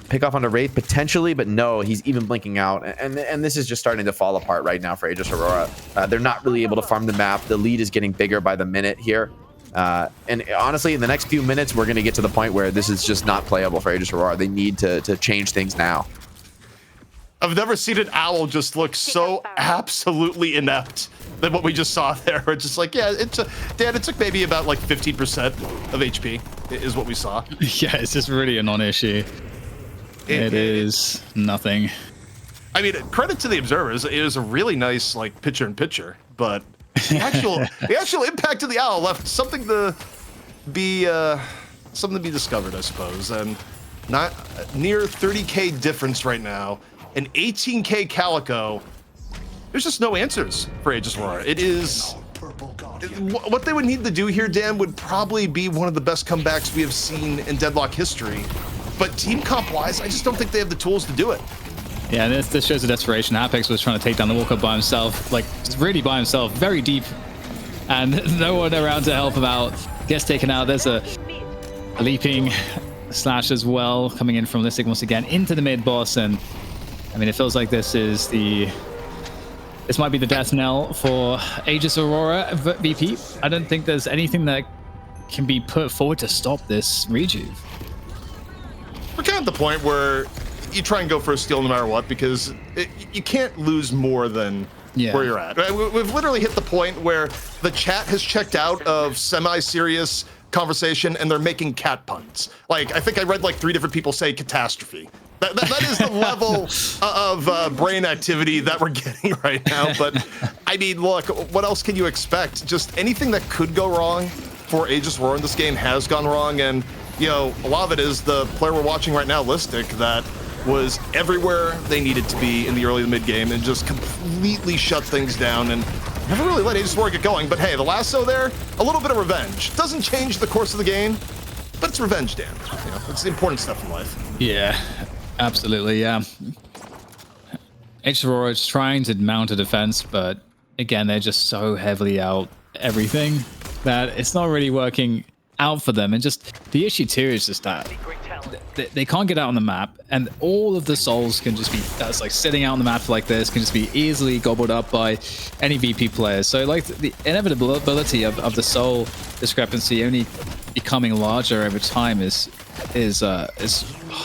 Pick off on a Wraith potentially, but no, he's even blinking out. And this is just starting to fall apart right now for Aegis Aurora. They're not really able to farm the map. The lead is getting bigger by the minute here. And honestly, in the next few minutes, we're going to get to the point where this is just not playable for Aegis Aurora. They need to change things now. I've never seen an owl just look so absolutely inept than what we just saw there. It's just like, yeah, Dan, it took maybe about like 15% of HP is what we saw. Yeah, it's just really a non-issue. It is nothing. I mean, credit to the observers. It was a really nice like picture-in-picture, but the actual impact of the owl left something to be discovered, I suppose. And not near 30K difference right now. An 18K Calico. There's just no answers for Aegis Aurora. It is what they would need to do here, Dan, would probably be one of the best comebacks we have seen in Deadlock history. But team comp wise, I just don't think they have the tools to do it. Yeah, this shows the desperation. Apex was trying to take down the Walker by himself, like really by himself, very deep, and no one around to help him out. Gets taken out. There's a leaping slash as well coming in from Listic once again into the mid boss, and I mean it feels like this might be the death knell for Aegis Aurora VP. I don't think there's anything that can be put forward to stop this rejuve. We're kind of at the point where you try and go for a steal no matter what, because you can't lose more than where you're at. We've literally hit the point where the chat has checked out of semi-serious conversation and they're making cat puns. Like, I think I read like 3 different people say catastrophe. That is the level of brain activity that we're getting right now. But I mean, look, what else can you expect? Just anything that could go wrong for Aegis Aurora in this game has gone wrong. And you know, a lot of it is the player we're watching right now, Listic, that was everywhere they needed to be in the early to mid game and just completely shut things down and never really let Aegis Aurora get going. But hey, the lasso there, a little bit of revenge. Doesn't change the course of the game, but it's revenge, Dan. You know, it's the important stuff in life. Yeah, absolutely, yeah. Aegis Aurora is trying to mount a defense, but again, they're just so heavily out everything that it's not really working out for them. And just the issue too is just that they can't get out on the map, and all of the souls can just be that's like sitting out on the map like this can just be easily gobbled up by any VP players. So like the inevitability of the soul discrepancy only becoming larger over time is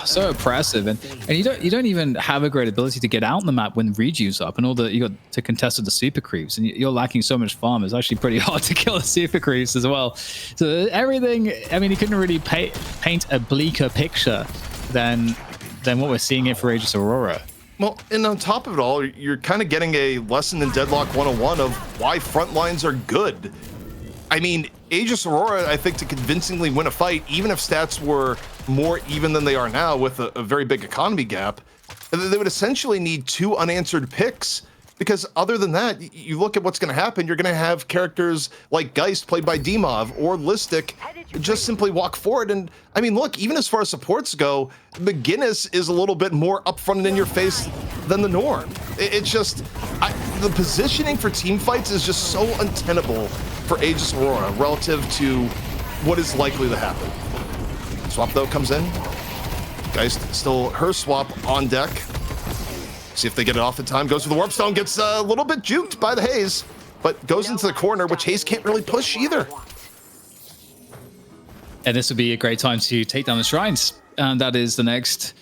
so oppressive, and you don't even have a great ability to get out on the map when rejuve's up, and all the you got to contest with the super creeps, and you're lacking so much farm. It's actually pretty hard to kill the super creeps as well. So everything, I mean, you couldn't really paint a bleaker picture than what we're seeing here for Aegis Aurora. Well, and on top of it all, you're kind of getting a lesson in Deadlock 101 of why front lines are good. I mean, Aegis Aurora, I think, to convincingly win a fight, even if stats were more even than they are now with a very big economy gap, they would essentially need 2 unanswered picks. Because other than that, you look at what's going to happen, you're going to have characters like Geist, played by Dimov, or Listic, just simply walk forward. And, I mean, look, even as far as supports go, McGinnis is a little bit more upfront and in your face than the norm. It's just, the positioning for team fights is just so untenable for Aegis Aurora relative to what is likely to happen. Swap, though, comes in. Geist still her swap on deck. See if they get it off in time. Goes for the Warp Stone, gets a little bit juked by the haze. but goes into the corner, which Hayes can't really push either. And this would be a great time to take down the shrines. And that is the next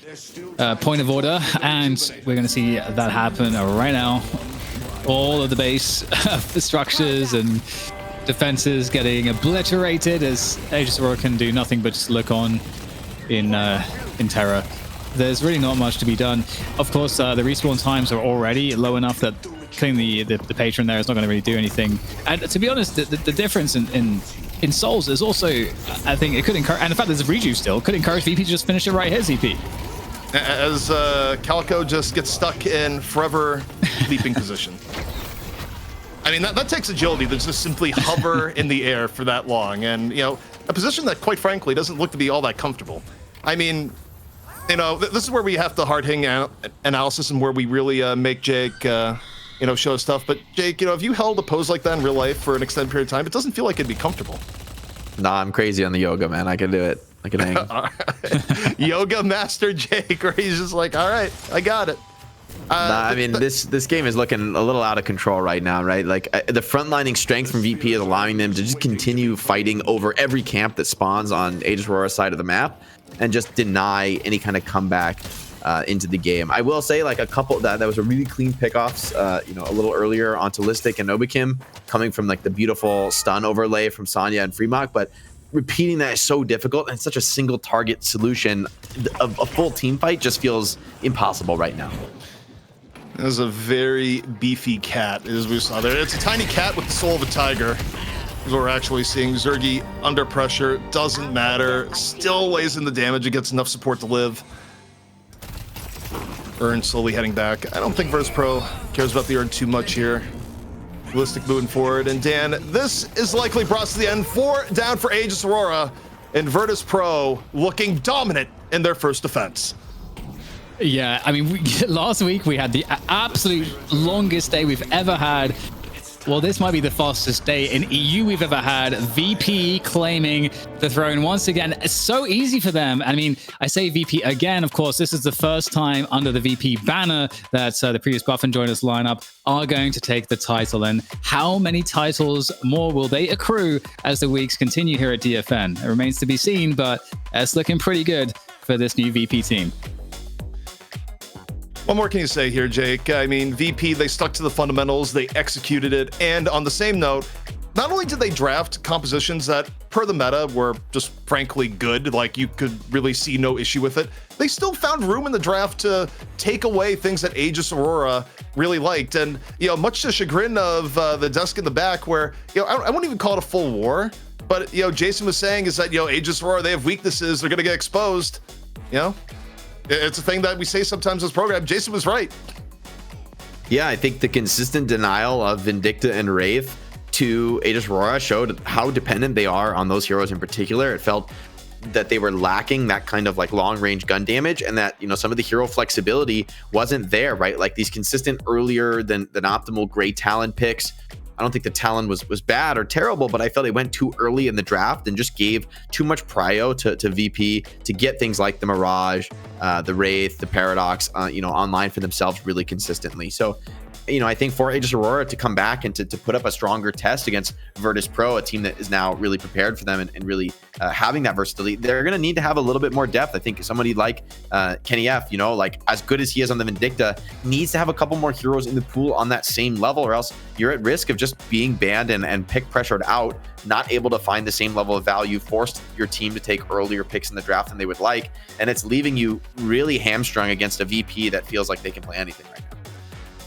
point of order. And we're going to see that happen right now. All of the base structures and defenses getting obliterated as Aegis Aurora can do nothing but just look on in terror. There's really not much to be done. Of course, the respawn times are already low enough that killing the patron there is not going to really do anything. And to be honest, the difference in souls is also, I think it could encourage, and the fact there's a rejuice still could encourage VP to just finish it right here, ZP. As Calico just gets stuck in forever leaping position. I mean, that takes agility to just simply hover in the air for that long. And, you know, a position that, quite frankly, doesn't look to be all that comfortable. I mean, you know, this is where we have the hard-hitting analysis and where we really make Jake, you know, show stuff. But, Jake, you know, if you held a pose like that in real life for an extended period of time, it doesn't feel like it'd be comfortable. Nah, I'm crazy on the yoga, man. I can do it. I can hang. Yoga master Jake, where he's just like, all right, I got it. I mean, this game is looking a little out of control right now, right? Like the frontlining strength from VP is allowing them to just continue fighting over every camp that spawns on Aegis Aurora's side of the map and just deny any kind of comeback into the game. I will say, like, a couple that was a really clean pickoffs, you know, a little earlier onto Listic and Nobikim, coming from like the beautiful stun overlay from Sonya and Fremont, but repeating that is so difficult, and such a single target solution. A full team fight just feels impossible right now. This is a very beefy cat, as we saw there. It's a tiny cat with the soul of a tiger. Is what we're actually seeing. Zergy under pressure, doesn't matter, still lays in the damage. It gets enough support to live. Urn slowly heading back. I don't think Virtus.Pro cares about the Urn too much here. Realistic moving forward. And Dan, this is likely brought to the end. 4 down for Aegis Aurora, and Virtus.Pro looking dominant in their first defense. Yeah, I mean, last week we had the absolute longest day we've ever had. Well, this might be the fastest day in EU we've ever had. VP claiming the throne once again. It's so easy for them. I mean, I say VP again, of course, this is the first time under the VP banner that the previous Buff and Joiners lineup are going to take the title. And how many titles more will they accrue as the weeks continue here at DFN? It remains to be seen, but it's looking pretty good for this new VP team. What more can you say here, Jake? I mean, VP, they stuck to the fundamentals, they executed it, and on the same note, not only did they draft compositions that, per the meta, were just frankly good, like you could really see no issue with it, they still found room in the draft to take away things that Aegis Aurora really liked. And, you know, much to the chagrin of the desk in the back, where, you know, I wouldn't even call it a full war, but, you know, Jason was saying is that, you know, Aegis Aurora, they have weaknesses, they're going to get exposed, you know? It's a thing that we say sometimes in this program. Jason was right. Yeah, I think the consistent denial of Vindicta and Wraith to Aegis Aurora showed how dependent they are on those heroes in particular. It felt that they were lacking that kind of like long range gun damage, and that, you know, some of the hero flexibility wasn't there, right? Like these consistent earlier than optimal great Talon picks. I don't think the Talon was bad or terrible, but I felt they went too early in the draft and just gave too much prio to VP to get things like the Mirage, the Wraith, the Paradox, you know, online for themselves really consistently. So, you know, I think for Aegis Aurora to come back and to put up a stronger test against Virtus.Pro, a team that is now really prepared for them and really having that versatility, they're going to need to have a little bit more depth. I think somebody like Kenny F, you know, like as good as he is on the Vindicta, needs to have a couple more heroes in the pool on that same level, or else you're at risk of just being banned and pick pressured out, not able to find the same level of value, forced your team to take earlier picks in the draft than they would like, and it's leaving you really hamstrung against a VP that feels like they can play anything right now.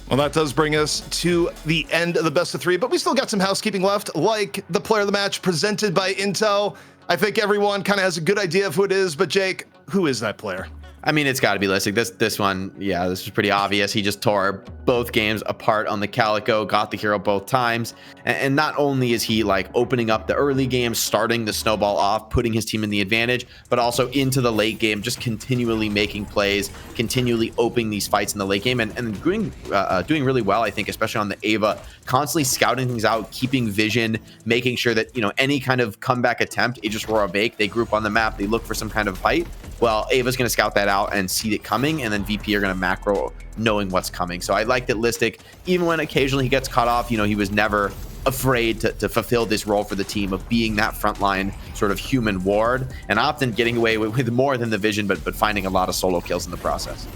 Well, that does bring us to the end of the best of 3, but we still got some housekeeping left, like the player of the match presented by Intel. I think everyone kind of has a good idea of who it is, but Jake, who is that player? I mean, it's got to be Listic. This one, yeah, this was pretty obvious. He just tore both games apart on the Calico, got the hero both times. And not only is he like opening up the early game, starting the snowball off, putting his team in the advantage, but also into the late game, just continually making plays, continually opening these fights in the late game, and doing really well, I think, especially on the Ava, constantly scouting things out, keeping vision, making sure that, you know, any kind of comeback attempt, Aegis Aurora make, they group on the map, they look for some kind of fight. Well, Ava's going to scout that out. out and see it coming, and then VP are going to macro knowing what's coming. So I like that Listic, even when occasionally he gets caught off, you know, he was never afraid to fulfill this role for the team of being that frontline sort of human ward, and often getting away with more than the vision, but finding a lot of solo kills in the process.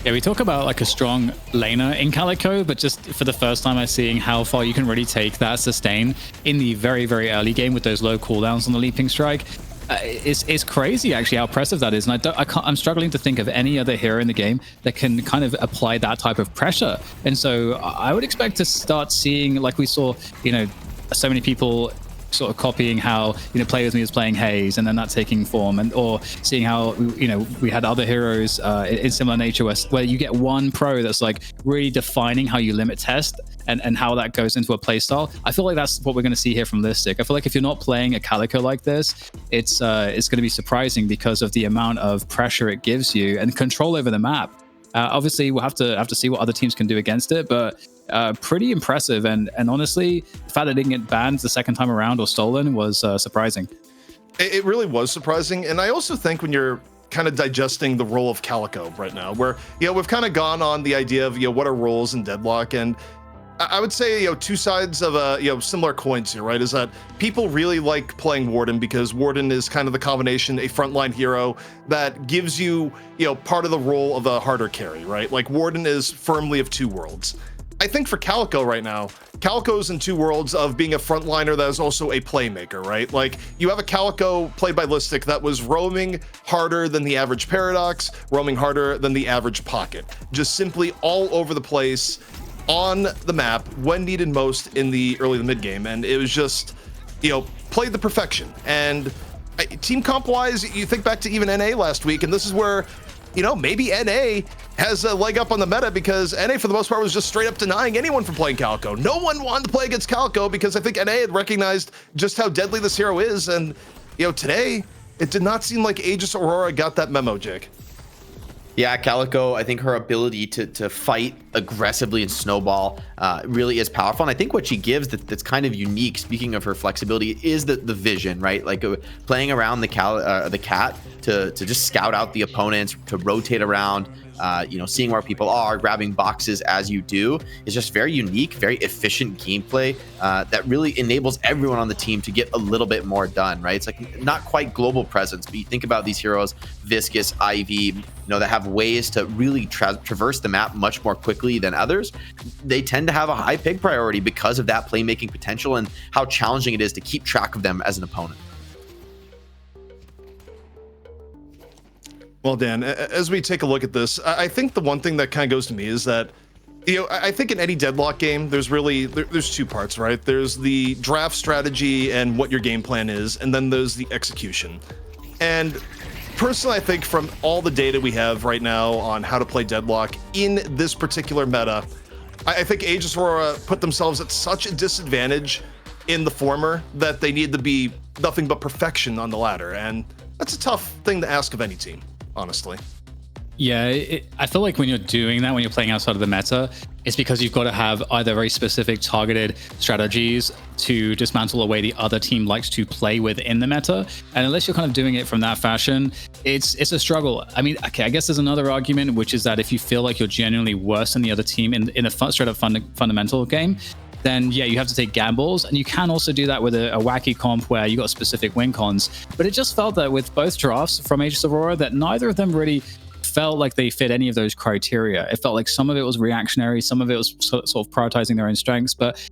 Yeah, we talk about like a strong laner in Calico, but just for the first time I'm seeing how far you can really take that sustain in the very, very early game with those low cooldowns on the Leaping Strike. It's crazy actually how impressive that is, and I'm struggling to think of any other hero in the game that can kind of apply that type of pressure. And so I would expect to start seeing, like we saw, you know, so many people sort of copying how, you know, Play With Me is playing Haze and then that taking form, and or seeing how, you know, we had other heroes in similar nature where you get one pro that's like really defining how you limit test and how that goes into a play style. I feel like that's what we're going to see here from Listic. I feel like if you're not playing a Calico like this, it's going to be surprising because of the amount of pressure it gives you and control over the map. Obviously, we'll have to see what other teams can do against it, but pretty impressive. And honestly, the fact that it didn't get banned the second time around or stolen was surprising. It really was surprising. And I also think when you're kind of digesting the role of Calico right now, where, you know, we've kind of gone on the idea of, you know, what are roles in Deadlock, and I would say, you know, two sides of a, you know, similar coins here, right? Is that people really like playing Warden because Warden is kind of the combination, a frontline hero that gives you, you know, part of the role of a harder carry, right? Like Warden is firmly of two worlds. I think for Calico right now, Calico's in two worlds of being a frontliner that is also a playmaker, right? Like you have a Calico played by Listic that was roaming harder than the average Paradox, roaming harder than the average Pocket, just simply all over the place on the map when needed most in the early to mid game. And it was just, you know, played the perfection. And team comp wise, you think back to even NA last week, and this is where, you know, maybe NA has a leg up on the meta, because NA for the most part was just straight up denying anyone from playing Calico. No one wanted to play against Calico because I think NA had recognized just how deadly this hero is. And, you know, today it did not seem like Aegis Aurora got that memo, Jake. Yeah, Calico, I think her ability to fight aggressively and snowball really is powerful. And I think what she gives that's kind of unique, speaking of her flexibility, is the vision, right? Like playing around the cat to just scout out the opponents, to rotate around, you know, seeing where people are, grabbing boxes as you do, is just very unique, very efficient gameplay that really enables everyone on the team to get a little bit more done, right? It's like not quite global presence, but you think about these heroes, Viscus, Ivy, you know, that have ways to really traverse the map much more quickly than others. They tend to have a high pick priority because of that playmaking potential and how challenging it is to keep track of them as an opponent. Well, Dan, as we take a look at this, I think the one thing that kind of goes to me is that, you know, I think in any Deadlock game, there's two parts, right? There's the draft strategy and what your game plan is, and then there's the execution. And personally, I think from all the data we have right now on how to play Deadlock in this particular meta, I think Aegis Aurora put themselves at such a disadvantage in the former that they need to be nothing but perfection on the latter. And that's a tough thing to ask of any team, honestly. Yeah, I feel like when you're doing that, when you're playing outside of the meta, it's because you've got to have either very specific targeted strategies to dismantle the way the other team likes to play within the meta. And unless you're kind of doing it from that fashion, it's a struggle. I mean, okay, I guess there's another argument, which is that if you feel like you're genuinely worse than the other team in a straight up fundamental game, then yeah, you have to take gambles. And you can also do that with a wacky comp where you got specific win cons. But it just felt that with both drafts from Aegis Aurora, that neither of them really felt like they fit any of those criteria. It felt like some of it was reactionary, some of it was sort of prioritizing their own strengths, but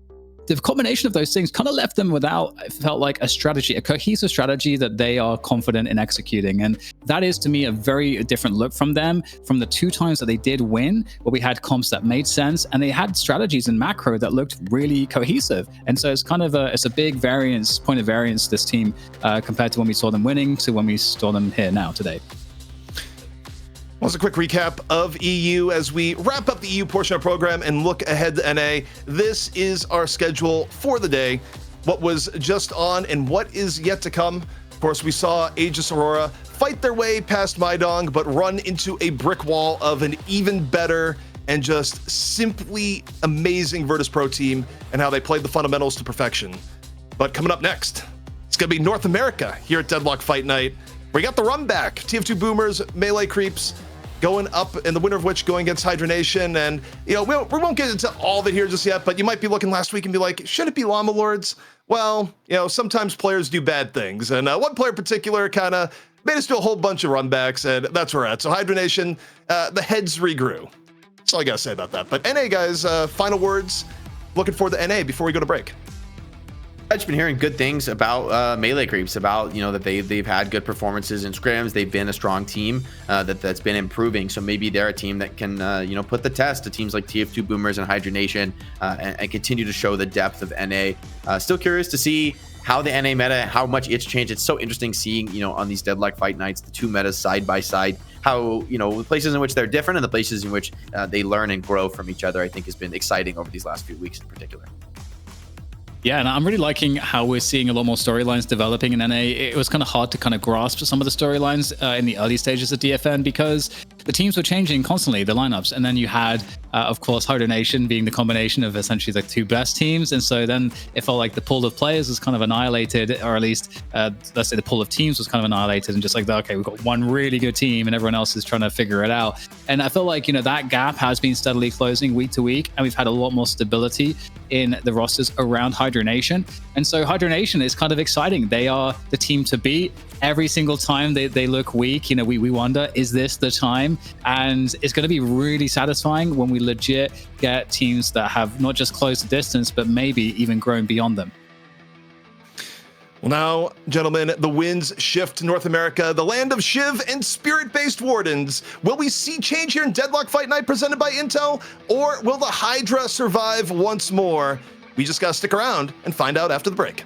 the combination of those things kind of left them without, it felt like a strategy, a cohesive strategy that they are confident in executing. And that is to me a very different look from them, from the two times that they did win, where we had comps that made sense and they had strategies in macro that looked really cohesive. And so it's kind of it's a big point of variance, this team, compared to when we saw them winning to when we saw them here now today. Well, as a quick recap of EU as we wrap up the EU portion of our program and look ahead to NA, this is our schedule for the day. What was just on and what is yet to come. Of course, we saw Aegis Aurora fight their way past Maidong, but run into a brick wall of an even better and just simply amazing Virtus.Pro team and how they played the fundamentals to perfection. But coming up next, it's going to be North America here at Deadlock Fight Night. We got the run back. TF2 Boomers, Melee Creeps going up, and the winner of which going against Hydra Nation. And, we won't get into all of it here just yet, but you might be looking last week and be like, should it be Llama Lords? Well, sometimes players do bad things. And one player in particular kind of made us do a whole bunch of runbacks, and that's where we're at. So Hydra Nation, the heads regrew. That's all I got to say about that. But NA, guys, final words. Looking forward to NA before we go to break. I've just been hearing good things about Melee Creeps, about that they've had good performances in scrims. They've been a strong team that's been improving. So maybe they're a team that can put the test to teams like TF2 Boomers and Hydra Nation and continue to show the depth of NA. Still curious to see how the NA meta, how much it's changed. It's so interesting seeing on these Deadlock Fight Nights the two metas side by side. How the places in which they're different and the places in which they learn and grow from each other, I think has been exciting over these last few weeks in particular. Yeah, and I'm really liking how we're seeing a lot more storylines developing in NA. It was kind of hard to kind of grasp some of the storylines in the early stages of DFN because the teams were changing constantly, the lineups. And then you had, of course, Hydra Nation being the combination of essentially the two best teams. And so then it felt like the pool of players was kind of annihilated, or at least, let's say the pool of teams was kind of annihilated and just like, okay, we've got one really good team and everyone else is trying to figure it out. And I feel like, that gap has been steadily closing week to week, and we've had a lot more stability in the rosters around Hydra Nation. And so Hydra Nation is kind of exciting. They are the team to beat. Every single time they look weak, we wonder, is this the time? And it's going to be really satisfying when we legit get teams that have not just closed the distance, but maybe even grown beyond them. Well, now, gentlemen, the winds shift to North America, the land of Shiv and spirit-based wardens. Will we see change here in Deadlock Fight Night presented by Intel, or will the Hydra survive once more? We just gotta stick around and find out after the break.